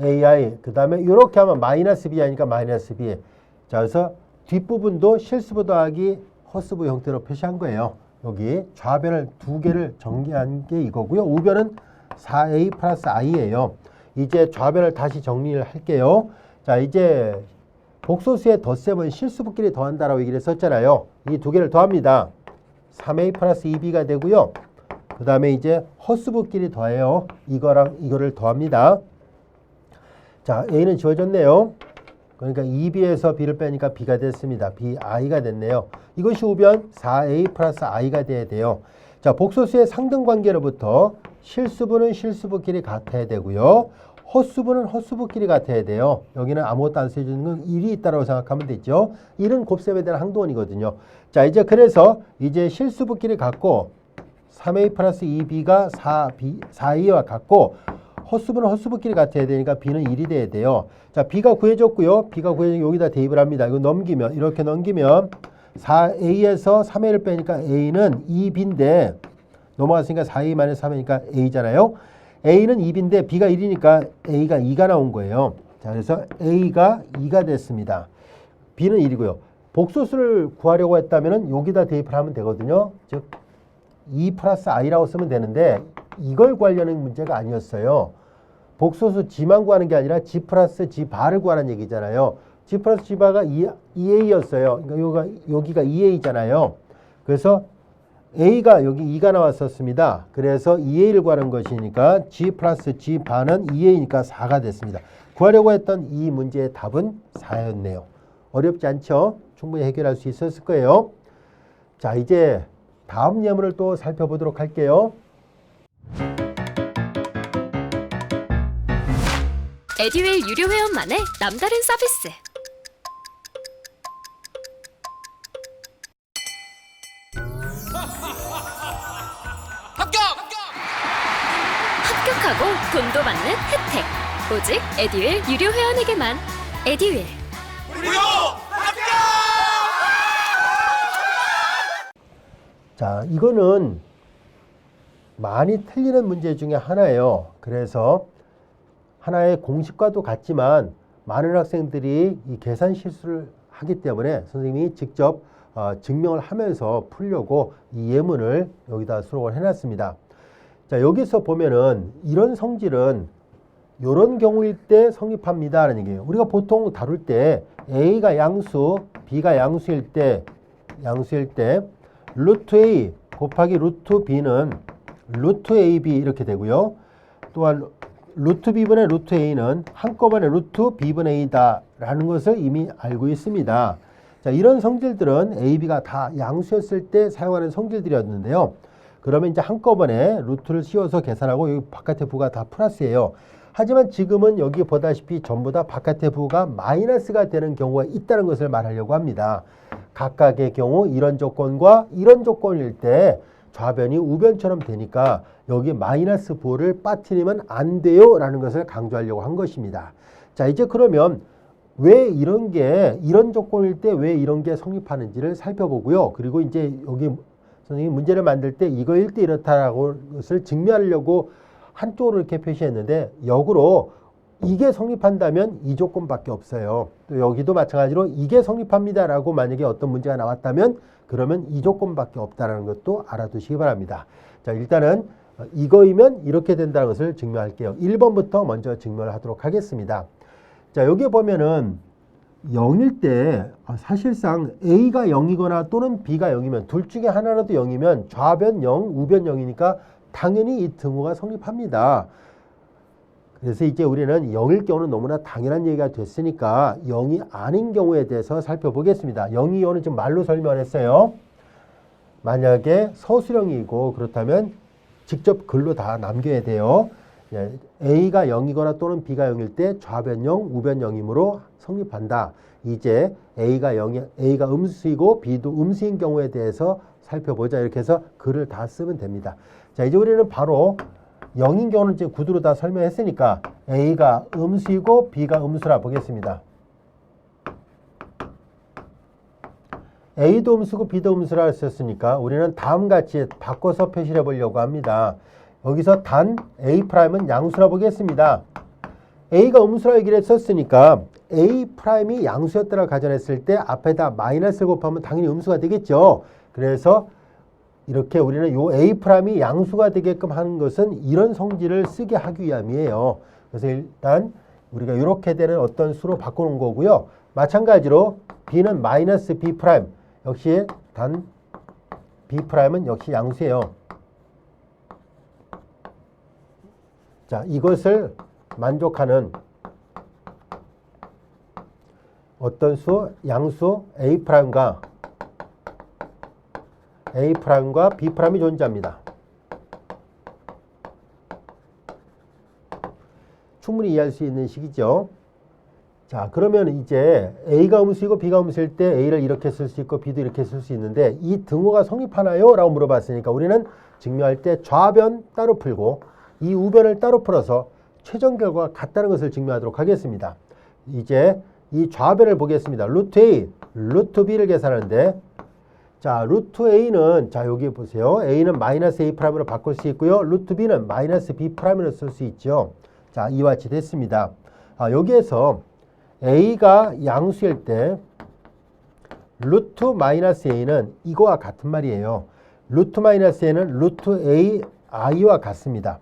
Speaker 1: ai, 그 다음에 이렇게 하면 마이너스 bi니까 마이너스 b. 자, 그래서 뒷부분도 실수부 더하기 허수부 형태로 표시한 거예요. 여기 좌변을 두 개를 정리한 게 이거고요. 우변은 4a 플러스 i예요. 이제 좌변을 다시 정리를 할게요. 자, 이제 복소수의 덧셈은 실수부끼리 더한다라고 얘기를 했었잖아요. 이 두 개를 더합니다. 3a 플러스 2b가 되고요. 그 다음에 이제 허수부끼리 더해요. 이거랑 이거를 더합니다. 자, a는 지워졌네요. 그러니까 2b에서 b를 빼니까 b가 됐습니다. bi가 됐네요. 이것이 우변 4a 플러스 i가 돼야 돼요. 자, 복소수의 상등관계로부터 실수부는 실수부끼리 같아야 되고요. 허수부는 허수부끼리 같아야 돼요. 여기는 아무것도 안 써주는 건 1이 있다고 생각하면 되죠. 1은 곱셈에 대한 항동원이거든요. 자, 이제 그래서 이제 실수부끼리 같고 3a 플러스 2b가 4a와 같고 허수부는 허수부끼리 같아야 되니까 b는 1이 돼야 돼요. 자, b가 구해졌고요. b가 구해졌고 여기다 대입을 합니다. 이거 넘기면 이렇게 넘기면 4a에서 3a를 빼니까 a는 2b인데 넘어갔으니까 4a 마이너스 3이니까 a잖아요. a는 2b인데 b가 1이니까 a가 2가 나온 거예요. 자, 그래서 a가 2가 됐습니다. b는 1이고요. 복소수를 구하려고 했다면 여기다 대입을 하면 되거든요. 즉 2 플러스 i라고 쓰면 되는데 이걸 구하려는 문제가 아니었어요. 복소수 g만 구하는 게 아니라 g 플러스 g 바를 구하는 얘기잖아요. g 플러스 g 바가 2a였어요. 그러니까 여기가 2a잖아요. 그래서 a가 여기 2가 나왔었습니다. 그래서 2a를 구하는 것이니까 g 플러스 g 바는 2a니까 4가 됐습니다. 구하려고 했던 이 문제의 답은 4였네요. 어렵지 않죠? 충분히 해결할 수 있었을 거예요. 자, 이제 다음 예문을 또 살펴보도록 할게요.
Speaker 2: 에듀윌 유료 회원만의 남다른 서비스. 합격하고 돈도 받는 혜택. 오직 에듀윌 유료 회원에게만. 에듀윌.
Speaker 3: 무료 합격!
Speaker 1: 자, 이거는 많이 틀리는 문제 중에 하나예요. 그래서 하나의 공식과도 같지만 많은 학생들이 이 계산 실수를 하기 때문에 선생님이 직접 증명을 하면서 풀려고 이 예문을 여기다 수록을 해놨습니다. 자, 여기서 보면은 이런 성질은 이런 경우일 때 성립합니다 라는 얘기예요. 우리가 보통 다룰 때 a가 양수, b가 양수일 때 루트 a 곱하기 루트 b는 루트 ab 이렇게 되고요. 또한 루트 b분의 루트 a는 한꺼번에 루트 b분의 a다 라는 것을 이미 알고 있습니다. 자, 이런 성질들은 a, b가 다 양수였을 때 사용하는 성질들이었는데요. 그러면 이제 한꺼번에 루트를 씌워서 계산하고 여기 바깥의 부가 다 플러스예요. 하지만 지금은 여기 보다시피 전부 다 바깥의 부가 마이너스가 되는 경우가 있다는 것을 말하려고 합니다. 각각의 경우 이런 조건과 이런 조건일 때 좌변이 우변처럼 되니까 여기 마이너스 부호를 빠뜨리면 안 돼요 라는 것을 강조하려고 한 것입니다. 자, 이제 그러면 왜 이런 조건일 때 왜 이런 게 성립하는지를 살펴보고요. 그리고 이제 여기 선생님이 문제를 만들 때 이거일 때 이렇다라고 것을 증명하려고 한쪽으로 이렇게 표시했는데 역으로 이게 성립한다면 이 조건밖에 없어요. 또 여기도 마찬가지로 이게 성립합니다라고 만약에 어떤 문제가 나왔다면 그러면 이 조건밖에 없다는 것도 알아두시기 바랍니다. 자, 일단은 이거이면 이렇게 된다는 것을 증명할게요. 1번부터 먼저 증명을 하도록 하겠습니다. 자, 여기 보면은 0일 때 사실상 A가 0이거나 또는 B가 0이면 둘 중에 하나라도 0이면 좌변 0, 우변 0이니까 당연히 이 등호가 성립합니다. 그래서 이제 우리는 0일 경우는 너무나 당연한 얘기가 됐으니까 0이 아닌 경우에 대해서 살펴보겠습니다. 0이 이거는 지금 말로 설명했어요. 만약에 서술형이고 그렇다면 직접 글로 다 남겨야 돼요. A가 0이거나 또는 B가 0일 때 좌변 0, 우변 0이므로 성립한다. 이제 A가 음수이고 B도 음수인 경우에 대해서 살펴보자. 이렇게 해서 글을 다 쓰면 됩니다. 자, 이제 우리는 바로 0인 경우는 이제 구두로 다 설명했으니까 A가 음수이고 B가 음수라 보겠습니다. A도 음수고 B도 음수라 했었으니까 우리는 다음 같이 바꿔서 표시를 해보려고 합니다. 여기서 단 A'은 양수라 보겠습니다. A가 음수라 얘기를 했었으니까 A'이 양수였다고 가정했을 때 앞에다 마이너스를 곱하면 당연히 음수가 되겠죠. 그래서 이렇게 우리는 요 A'이 양수가 되게끔 하는 것은 이런 성질을 쓰게 하기 위함이에요. 그래서 일단 우리가 이렇게 되는 어떤 수로 바꾸는 거고요. 마찬가지로 B는 마이너스 B 프라임. 역시 단 B 프라임은 역시 양수예요. 자, 이것을 만족하는 어떤 수? 양수 A 프라임과 B 프라임이 존재합니다. 충분히 이해할 수 있는 식이죠. 자, 그러면 이제 A가 음수이고 B가 음수일 때 A를 이렇게 쓸 수 있고 B도 이렇게 쓸 수 있는데 이 등호가 성립하나요? 라고 물어봤으니까 우리는 증명할 때 좌변 따로 풀고 이 우변을 따로 풀어서 최종 결과가 같다는 것을 증명하도록 하겠습니다. 이제 이 좌변을 보겠습니다. 루트 A, 루트 B를 계산하는데 자, 루트 A는 자 여기 보세요. A는 마이너스 A 프라임으로 바꿀 수 있고요. 루트 B는 마이너스 B 프라임으로 쓸 수 있죠. 자, 이와 같이 됐습니다. 여기에서 A가 양수일 때 루트 마이너스 A는 이거와 같은 말이에요. 루트 마이너스 A는 루트 A I와 같습니다.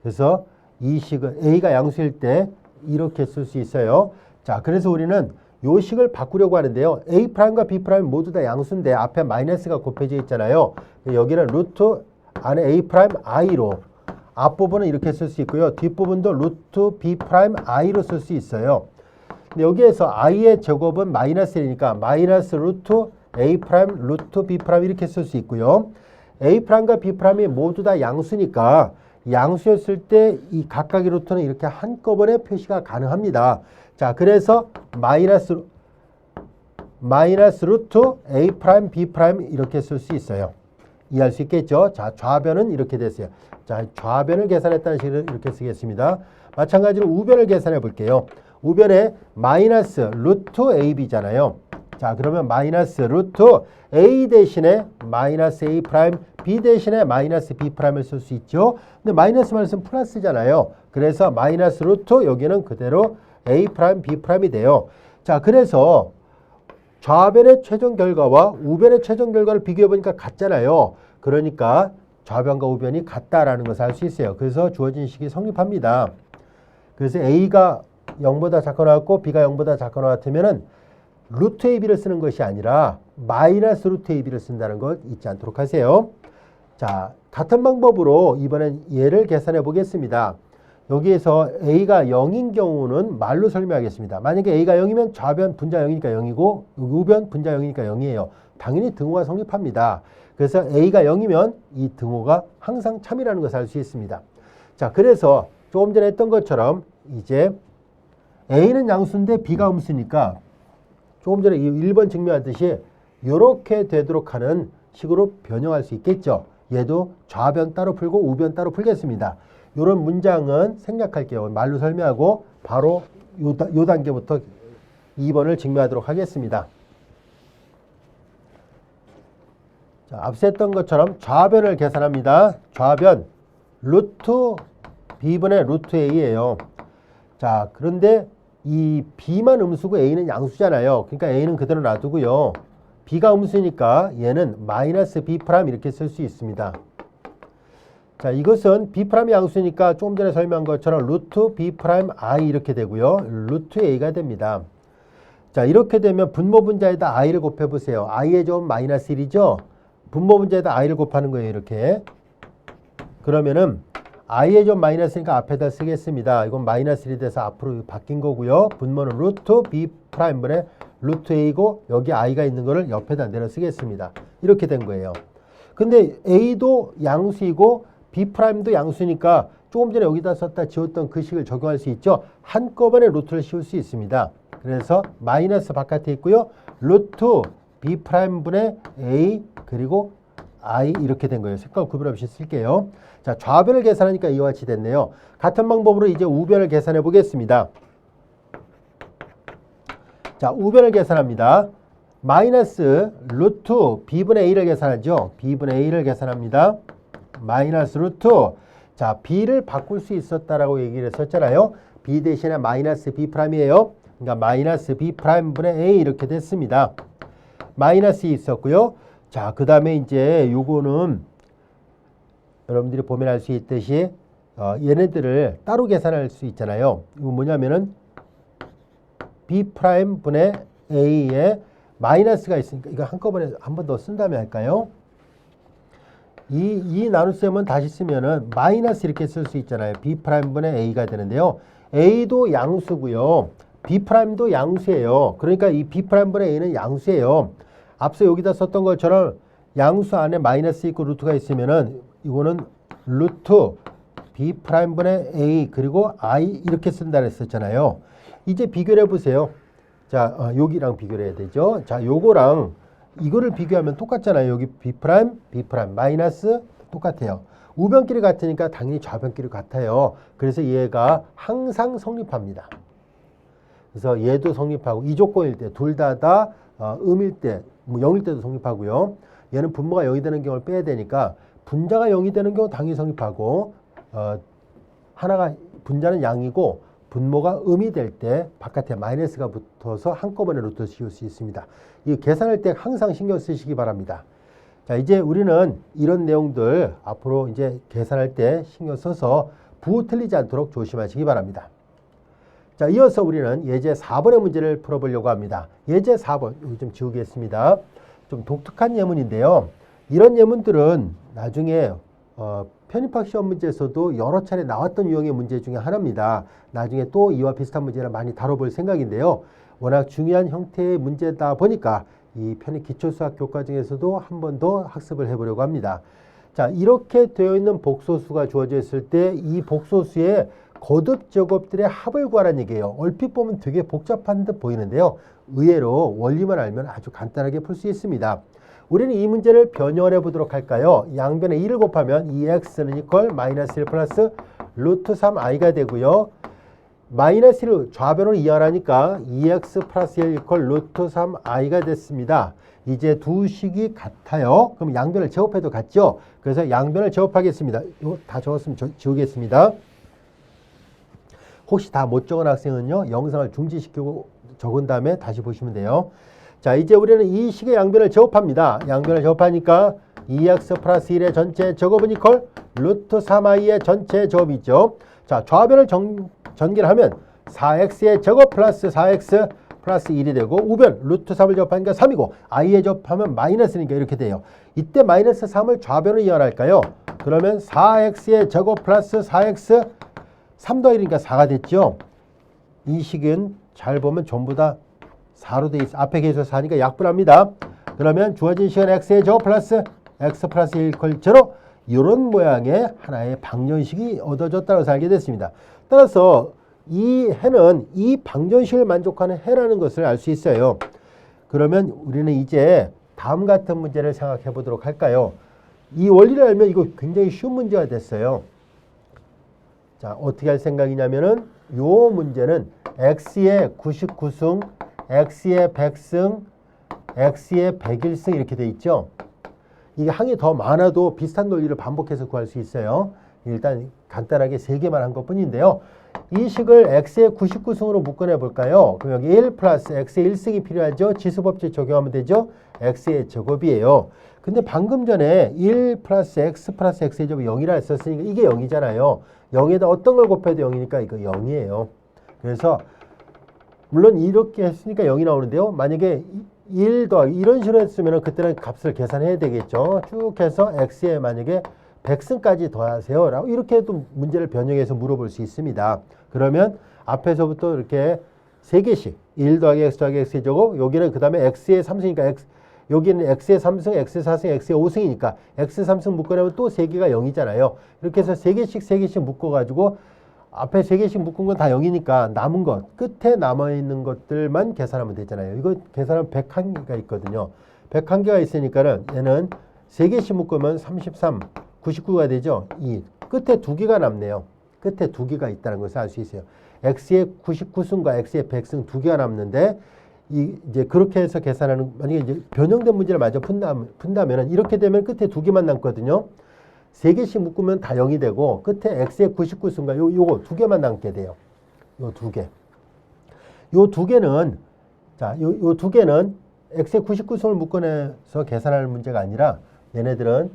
Speaker 1: 그래서 이 식은 A가 양수일 때 이렇게 쓸 수 있어요. 자, 그래서 우리는 요 식을 바꾸려고 하는데요. A 프라임과 B 프라임 모두 다 양수인데 앞에 마이너스가 곱해져 있잖아요. 여기는 루트 안에 A 프라임 I로 앞부분은 이렇게 쓸 수 있고요. 뒷부분도 루트 B 프라임 I로 쓸 수 있어요. 근데 여기에서 I의 제곱은 마이너스 1이니까 마이너스 루트 A 프라임 루트 B 프라임 이렇게 쓸 수 있고요. A 프라임과 B 프라임이 모두 다 양수니까 양수였을 때 이 각각의 루트는 이렇게 한꺼번에 표시가 가능합니다. 자, 그래서 마이너스 루트 A 프라임 B 프라임 이렇게 쓸 수 있어요. 이해할 수 있겠죠? 자, 좌변은 이렇게 됐어요. 자, 좌변을 계산했다는 식으로 이렇게 쓰겠습니다. 마찬가지로 우변을 계산해 볼게요. 우변에 마이너스 루트 AB잖아요. 자, 그러면 마이너스 루트 A 대신에 마이너스 A 프라임 B 대신에 마이너스 B 프라임을 쓸 수 있죠. 근데 마이너스 말씀 플러스잖아요. 그래서 마이너스 루트 여기는 그대로 A 프라임 B 프라임이 돼요. 자, 그래서 좌변의 최종 결과와 우변의 최종 결과를 비교해 보니까 같잖아요. 그러니까 좌변과 우변이 같다라는 것을 알 수 있어요. 그래서 주어진 식이 성립합니다. 그래서 A가 0보다 작거나 같고 B가 0보다 작거나 같으면은 루트 AB를 쓰는 것이 아니라 마이너스 루트 AB를 쓴다는 것 잊지 않도록 하세요. 자, 같은 방법으로 이번엔 얘를 계산해 보겠습니다. 여기에서 A가 0인 경우는 말로 설명하겠습니다. 만약에 A가 0이면 좌변 분자 0이니까 0이고 우변 분자 0이니까 0이에요. 당연히 등호가 성립합니다. 그래서 A가 0이면 이 등호가 항상 참이라는 것을 알 수 있습니다. 자, 그래서 조금 전에 했던 것처럼 이제 A는 양수인데 B가 음수니까 조금 전에 1번 증명하듯이 이렇게 되도록 하는 식으로 변형할 수 있겠죠. 얘도 좌변 따로 풀고 우변 따로 풀겠습니다. 이런 문장은 생략할게요. 말로 설명하고 바로 요 단계부터 2번을 증명하도록 하겠습니다. 자, 앞서 했던 것처럼 좌변을 계산합니다. 좌변 루트 B분의 루트 A예요. 자, 그런데 이 B만 음수고 A는 양수잖아요. 그러니까 A는 그대로 놔두고요. B가 음수니까 얘는 마이너스 B 프라임 이렇게 쓸 수 있습니다. 자, 이것은 B 프라임이 양수니까 조금 전에 설명한 것처럼 루트 B 프라임 I 이렇게 되고요. 루트 A가 됩니다. 자, 이렇게 되면 분모 분자에다 I를 곱해보세요. I의 제곱 마이너스 1이죠. 분모 분자에다 I를 곱하는 거예요. 이렇게. 그러면은 I의 제곱 마이너스니까 앞에다 쓰겠습니다. 이건 마이너스 1이 돼서 앞으로 바뀐 거고요. 분모는 루트 B 프라임분의 루트 A고 여기 I가 있는 거를 옆에다 내려 쓰겠습니다. 이렇게 된 거예요. 근데 A도 양수이고 B 프라임도 양수니까 조금 전에 여기다 썼다 지웠던 그 식을 적용할 수 있죠. 한꺼번에 루트를 씌울 수 있습니다. 그래서 마이너스 바깥에 있고요. 루트 B 프라임분의 A 그리고 I 이렇게 된 거예요. 색깔 구별 없이 쓸게요. 자, 좌변을 계산하니까 이와 같이 됐네요. 같은 방법으로 이제 우변을 계산해 보겠습니다. 자, 우변을 계산합니다. 마이너스 루트 B분의 A를 계산하죠. B분의 A를 계산합니다. 마이너스 루트 자, B를 바꿀 수 있었다라고 얘기를 했었잖아요. B 대신에 마이너스 B 프라임이에요. 그러니까 마이너스 B'분의 A 이렇게 됐습니다. 마이너스 있었고요. 자, 그 다음에 이제 요거는 여러분들이 보면 알 수 있듯이 얘네들을 따로 계산할 수 있잖아요. 이거 뭐냐면은 B'분의 A에 마이너스가 있으니까 이거 한꺼번에 한 번 더 쓴 다음에 할까요? 이 나눗셈은 다시 쓰면은 마이너스 이렇게 쓸 수 있잖아요. B'분의 A가 되는데요. A도 양수고요. B'도 양수예요. 그러니까 이 B'분의 A는 양수예요. 앞서 여기다 썼던 것처럼 양수 안에 마이너스 있고 루트가 있으면은 이거는 루트 B'분의 A 그리고 I 이렇게 쓴다 그랬었잖아요. 이제 비교를 해보세요. 자, 여기랑 비교를 해야 되죠. 자, 요거랑 이거를 비교하면 똑같잖아요. 여기 B', 마이너스 똑같아요. 우변끼리 같으니까 당연히 좌변끼리 같아요. 그래서 얘가 항상 성립합니다. 그래서 얘도 성립하고 이 조건일 때 둘 다 음일 때, 뭐 0일 때도 성립하고요. 얘는 분모가 0이 되는 경우를 빼야 되니까 분자가 0이 되는 경우 당연히 성립하고 하나가 분자는 양이고 분모가 음이 될 때 바깥에 마이너스가 붙어서 한꺼번에 루트 씌울 수 있습니다. 이 계산할 때 항상 신경 쓰시기 바랍니다. 자, 이제 우리는 이런 내용들 앞으로 이제 계산할 때 신경 써서 부호 틀리지 않도록 조심하시기 바랍니다. 자, 이어서 우리는 예제 4번의 문제를 풀어보려고 합니다. 예제 4번, 여기 좀 지우겠습니다. 좀 독특한 예문인데요. 이런 예문들은 나중에 편입학 시험 문제에서도 여러 차례 나왔던 유형의 문제 중에 하나입니다. 나중에 또 이와 비슷한 문제를 많이 다뤄볼 생각인데요. 워낙 중요한 형태의 문제다 보니까 이 편입 기초수학 교과 중에서도 한 번 더 학습을 해보려고 합니다. 자, 이렇게 되어 있는 복소수가 주어져 있을 때 이 복소수의 거듭 제곱들의 합을 구하라는 얘기예요. 얼핏 보면 되게 복잡한 듯 보이는데요. 의외로 원리만 알면 아주 간단하게 풀 수 있습니다. 우리는 이 문제를 변형을 해보도록 할까요? 양변에 2를 곱하면 2x는 이퀄 마이너스 1 플러스 루트 3i가 되고요. 마이너스 1을 좌변으로 이항하니까 2x 플러스 1 이퀄 루트 3i가 됐습니다. 이제 두 식이 같아요. 그럼 양변을 제곱해도 같죠? 그래서 양변을 제곱하겠습니다. 이거 다 적었으면 지우겠습니다. 혹시 다 못 적은 학생은요, 영상을 중지시키고 적은 다음에 다시 보시면 돼요. 자, 이제 우리는 이 식의 양변을 제곱합니다. 양변을 제곱하니까 2x 플러스 1의 전체 제곱은 이퀄 루트 3i의 전체 제곱이죠. 자, 좌변을 전개하면 4x의 제곱 플러스 4x 플러스 1이 되고 우변 루트 3을 제곱하니까 3이고 i에 제곱하면 마이너스니까 이렇게 돼요. 이때 마이너스 3을 좌변으로 이완할까요? 그러면 4x의 제곱 플러스 4x 3 더하기 1이니까 4가 됐죠. 이 식은 잘 보면 전부 다 4로 돼 있어. 앞에 계속 4니까 약분합니다. 그러면 주어진 식은 x의 제곱 플러스 x 플러스 1 이퀄 제로, 이런 모양의 하나의 방정식이 얻어졌다고 해서 알게 됐습니다. 따라서 이 해는 이 방정식을 만족하는 해라는 것을 알 수 있어요. 그러면 우리는 이제 다음 같은 문제를 생각해 보도록 할까요? 이 원리를 알면 이거 굉장히 쉬운 문제가 됐어요. 자, 어떻게 할 생각이냐면은 요 문제는 x의 99승, x의 100승, x의 101승 이렇게 돼 있죠. 이게 항이 더 많아도 비슷한 논리를 반복해서 구할 수 있어요. 일단 간단하게 3개만 한 것뿐인데요. 이 식을 x의 99승으로 묶어내 볼까요? 그럼 여기 1 플러스 x의 1승이 필요하죠. 지수법칙 적용하면 되죠. x의 제곱이에요. 근데 방금 전에 1 플러스 x 플러스 x의 제곱이 0이라 했었으니까 이게 0이잖아요. 0에다 어떤 걸 곱해도 0이니까 이거 0이에요. 그래서 물론 이렇게 했으니까 0이 나오는데요. 만약에 1 더하기 이런 식으로 했으면 그때는 값을 계산해야 되겠죠. 쭉 해서 x에 만약에 100승까지 더하세요 라고 이렇게 또 문제를 변형해서 물어볼 수 있습니다. 그러면 앞에서부터 이렇게 3개씩 1 더하기 x 더하기 x의 제곱, 여기는 그 다음에 x의 3승이니까 여기는 x의 3승, x의 4승, x의 5승이니까 x의 3승 묶어내면 또 3개가 0이잖아요. 이렇게 해서 3개씩 묶어가지고 앞에 3개씩 묶은 건 다 0이니까 남은 것, 끝에 남아있는 것들만 계산하면 되잖아요. 이거 계산하면 101개가 있거든요. 101개가 있으니까는 얘는 3개씩 묶으면 33, 99가 되죠. 이 끝에 2개가 남네요. 끝에 2개가 있다는 것을 알 수 있어요. x의 99승과 x의 100승 2개가 남는데 이제 그렇게 해서 계산하는, 만약에 이제 변형된 문제를 마저 푼다면은 이렇게 되면 끝에 2개만 남거든요. 3개씩 묶으면 다 0이 되고 끝에 x의 99승과 요거 2개만 남게 돼요. 요 2개. 요 두 개는 요 두 개는 x의 99승을 묶어내서 계산할 문제가 아니라 얘네들은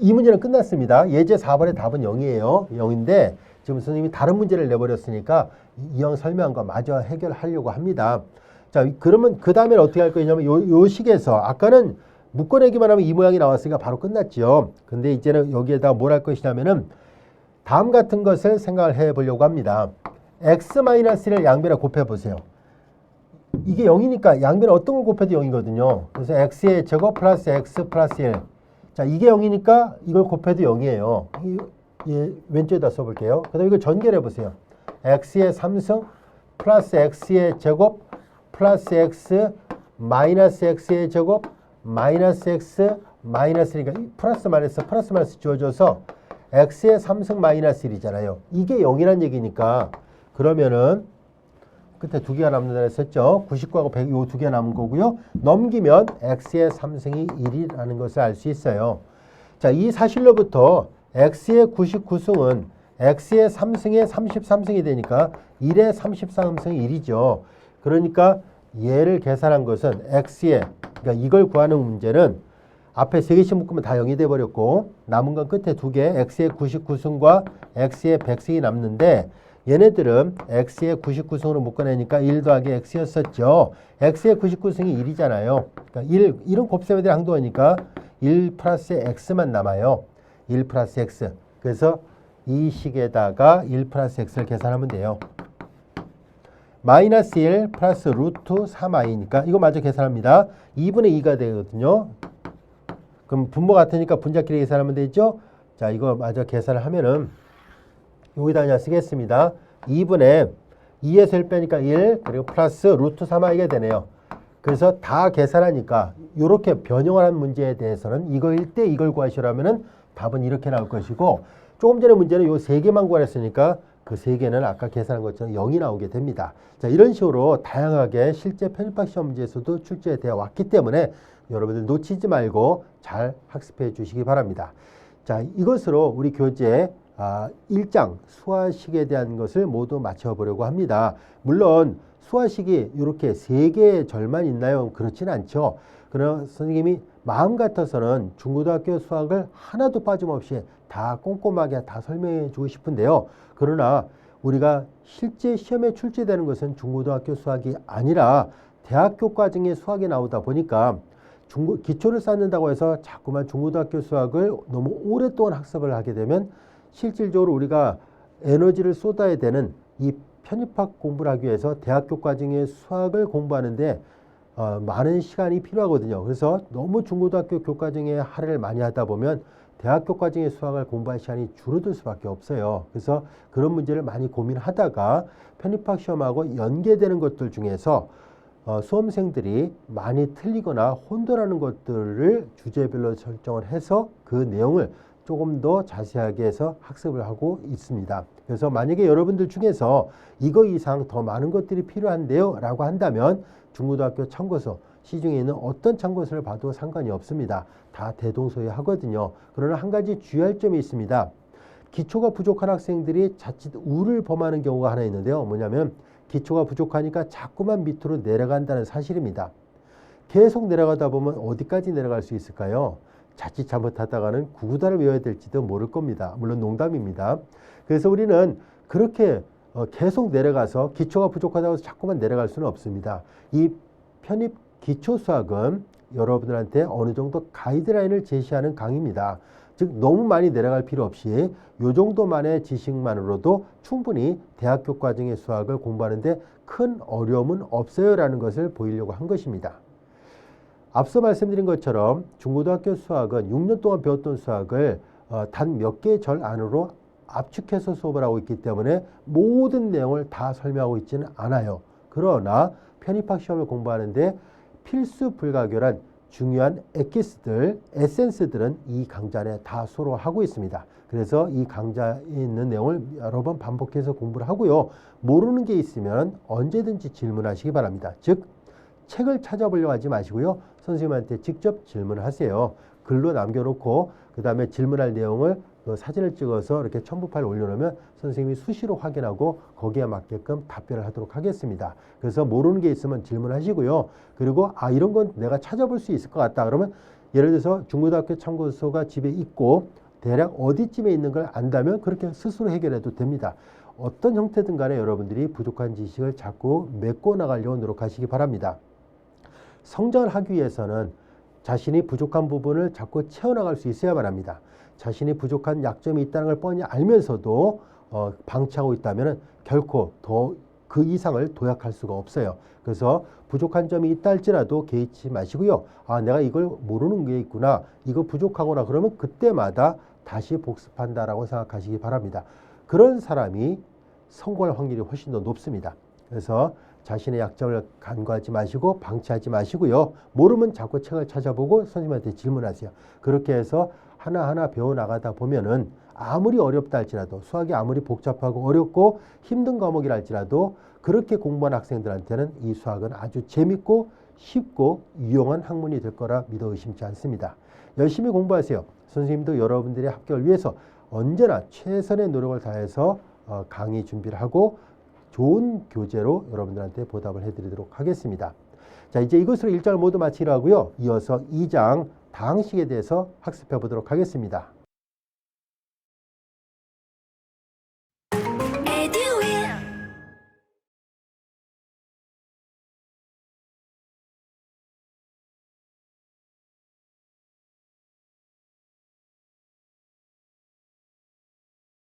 Speaker 1: 이 문제는 끝났습니다. 예제 4번의 답은 0이에요. 0인데 지금 선생님이 다른 문제를 내버렸으니까 이형 설명한 거 마저 해결하려고 합니다. 자, 그러면 그 다음에 어떻게 할 거냐면 요 식에서 아까는 묶어내기만 하면 이 모양이 나왔으니까 바로 끝났죠. 근데 이제는 여기에다 뭘 할 것이냐면은 다음 같은 것을 생각을 해 보려고 합니다. x-1을 양변에 곱해 보세요. 이게 0이니까 양변에 어떤 걸 곱해도 0이거든요. 그래서 x의 제곱 플러스 x 플러스 1. 자, 이게 0이니까 이걸 곱해도 0이에요. 왼쪽에다 써볼게요. 그 다음에 이걸 전개를 해보세요. x의 3승 플러스 x의 제곱 플러스 x 마이너스 x의 제곱 마이너스 x 마이너스 1이니까 플러스 마이너스 지워져서 x의 3승 마이너스 1이잖아요. 이게 0이란 얘기니까 그러면은 끝에 두 개가 남는다 했었죠. 99하고 100 요 두 개 남은 거고요. 넘기면 x의 3승이 1이라는 것을 알 수 있어요. 자, 이 사실로부터 x의 99승은 x의 3승의 33승이 되니까 1의 33승이 1이죠. 그러니까 얘를 계산한 것은 x의, 그러니까 이걸 구하는 문제는 앞에 3개씩 묶으면 다 0이 돼버렸고 남은 건 끝에 두 개, x의 99승과 x의 100승이 남는데 얘네들은 x의 99승으로 묶어내니까 1 더하기 x였었죠. x의 99승이 1이잖아요. 그러니까 1은 곱셈에 대한 항도니까 1 플러스 x만 남아요. 1 플러스 x. 그래서 이 식에다가 1 플러스 x를 계산하면 돼요. 마이너스 1 플러스 루트 3i니까 이거 마저 계산합니다. 2분의 2가 되거든요. 그럼 분모 같으니까 분자끼리 계산하면 되죠. 자, 이거 마저 계산을 하면은 여기다 그냥 쓰겠습니다. 2분의 2에서 1 빼니까 1 그리고 플러스 루트 3i가 되네요. 그래서 다 계산하니까 이렇게 변형을 한 문제에 대해서는 이거일 때 이걸 구하시라면은 답은 이렇게 나올 것이고 조금 전에 문제는 요 세 개만 구하랬으니까 그 세 개는 아까 계산한 것처럼 0이 나오게 됩니다. 자, 이런 식으로 다양하게 실제 편입학 시험 문제에서도 출제되어 왔기 때문에 여러분들 놓치지 말고 잘 학습해 주시기 바랍니다. 자, 이것으로 우리 교재 1장 수화식에 대한 것을 모두 마쳐보려고 합니다. 물론 수화식이 이렇게 3개의 절만 있나요? 그렇지는 않죠. 그러나 선생님이 마음 같아서는 중고등학교 수학을 하나도 빠짐없이 다 꼼꼼하게 다 설명해 주고 싶은데요. 그러나 우리가 실제 시험에 출제되는 것은 중고등학교 수학이 아니라 대학교 과정의 수학이 나오다 보니까 기초를 쌓는다고 해서 자꾸만 중고등학교 수학을 너무 오랫동안 학습을 하게 되면 실질적으로 우리가 에너지를 쏟아야 되는 이 편입학 공부를 하기 위해서 대학교 과정의 수학을 공부하는데 많은 시간이 필요하거든요. 그래서 너무 중고등학교 교과정에 할애를 많이 하다 보면 대학교 과정의 수학을 공부할 시간이 줄어들 수밖에 없어요. 그래서 그런 문제를 많이 고민하다가 편입학 시험하고 연계되는 것들 중에서 수험생들이 많이 틀리거나 혼돈하는 것들을 주제별로 설정을 해서 그 내용을 조금 더 자세하게 해서 학습을 하고 있습니다. 그래서 만약에 여러분들 중에서 이거 이상 더 많은 것들이 필요한데요 라고 한다면 중고등학교 참고서 시중에 있는 어떤 참고서를 봐도 상관이 없습니다. 다 대동소이하거든요. 그러나 한 가지 주의할 점이 있습니다. 기초가 부족한 학생들이 자칫 우를 범하는 경우가 하나 있는데요. 뭐냐면 기초가 부족하니까 자꾸만 밑으로 내려간다는 사실입니다. 계속 내려가다 보면 어디까지 내려갈 수 있을까요? 자칫 잘못하다가는 구구단을 외워야 될지도 모를 겁니다. 물론 농담입니다. 그래서 우리는 그렇게 계속 내려가서 기초가 부족하다고 해서 자꾸만 내려갈 수는 없습니다. 이 편입 기초 수학은 여러분들한테 어느 정도 가이드라인을 제시하는 강의입니다. 즉 너무 많이 내려갈 필요 없이 이 정도만의 지식만으로도 충분히 대학교 과정의 수학을 공부하는데 큰 어려움은 없어요라는 것을 보이려고 한 것입니다. 앞서 말씀드린 것처럼 중고등학교 수학은 6년 동안 배웠던 수학을 단 몇 개의 절 안으로 압축해서 수업을 하고 있기 때문에 모든 내용을 다 설명하고 있지는 않아요. 그러나 편입학 시험을 공부하는데 필수 불가결한 중요한 엑기스들, 에센스들은 이 강좌 안에 다 수록하고 있습니다. 그래서 이 강좌에 있는 내용을 여러 번 반복해서 공부를 하고요. 모르는 게 있으면 언제든지 질문하시기 바랍니다. 즉 책을 찾아보려고 하지 마시고요. 선생님한테 직접 질문을 하세요. 글로 남겨놓고 그 다음에 질문할 내용을 그 사진을 찍어서 이렇게 첨부 파일 올려놓으면 선생님이 수시로 확인하고 거기에 맞게끔 답변을 하도록 하겠습니다. 그래서 모르는 게 있으면 질문하시고요. 그리고 이런 건 내가 찾아볼 수 있을 것 같다. 그러면 예를 들어서 중고등학교 참고서가 집에 있고 대략 어디쯤에 있는 걸 안다면 그렇게 스스로 해결해도 됩니다. 어떤 형태든 간에 여러분들이 부족한 지식을 자꾸 메꿔 나가려고 노력하시기 바랍니다. 성장을 하기 위해서는 자신이 부족한 부분을 자꾸 채워나갈 수 있어야만 합니다. 자신이 부족한 약점이 있다는 걸 뻔히 알면서도 방치하고 있다면 결코 더 그 이상을 도약할 수가 없어요. 그래서 부족한 점이 있다 할지라도 개의치 마시고요. 내가 이걸 모르는 게 있구나. 이거 부족하구나. 그러면 그때마다 다시 복습한다라고 생각하시기 바랍니다. 그런 사람이 성공할 확률이 훨씬 더 높습니다. 그래서 자신의 약점을 간과하지 마시고 방치하지 마시고요. 모르면 자꾸 책을 찾아보고 선생님한테 질문하세요. 그렇게 해서 하나하나 배워나가다 보면은 아무리 어렵다 할지라도 수학이 아무리 복잡하고 어렵고 힘든 과목이라 할지라도 그렇게 공부한 학생들한테는 이 수학은 아주 재밌고 쉽고 유용한 학문이 될 거라 믿어 의심치 않습니다. 열심히 공부하세요. 선생님도 여러분들의 합격을 위해서 언제나 최선의 노력을 다해서 강의 준비를 하고 좋은 교재로 여러분들한테 보답을 해드리도록 하겠습니다. 자, 이제 이것으로 1장을 모두 마치기로 하고요. 이어서 2장 다항식에 대해서 학습해 보도록 하겠습니다.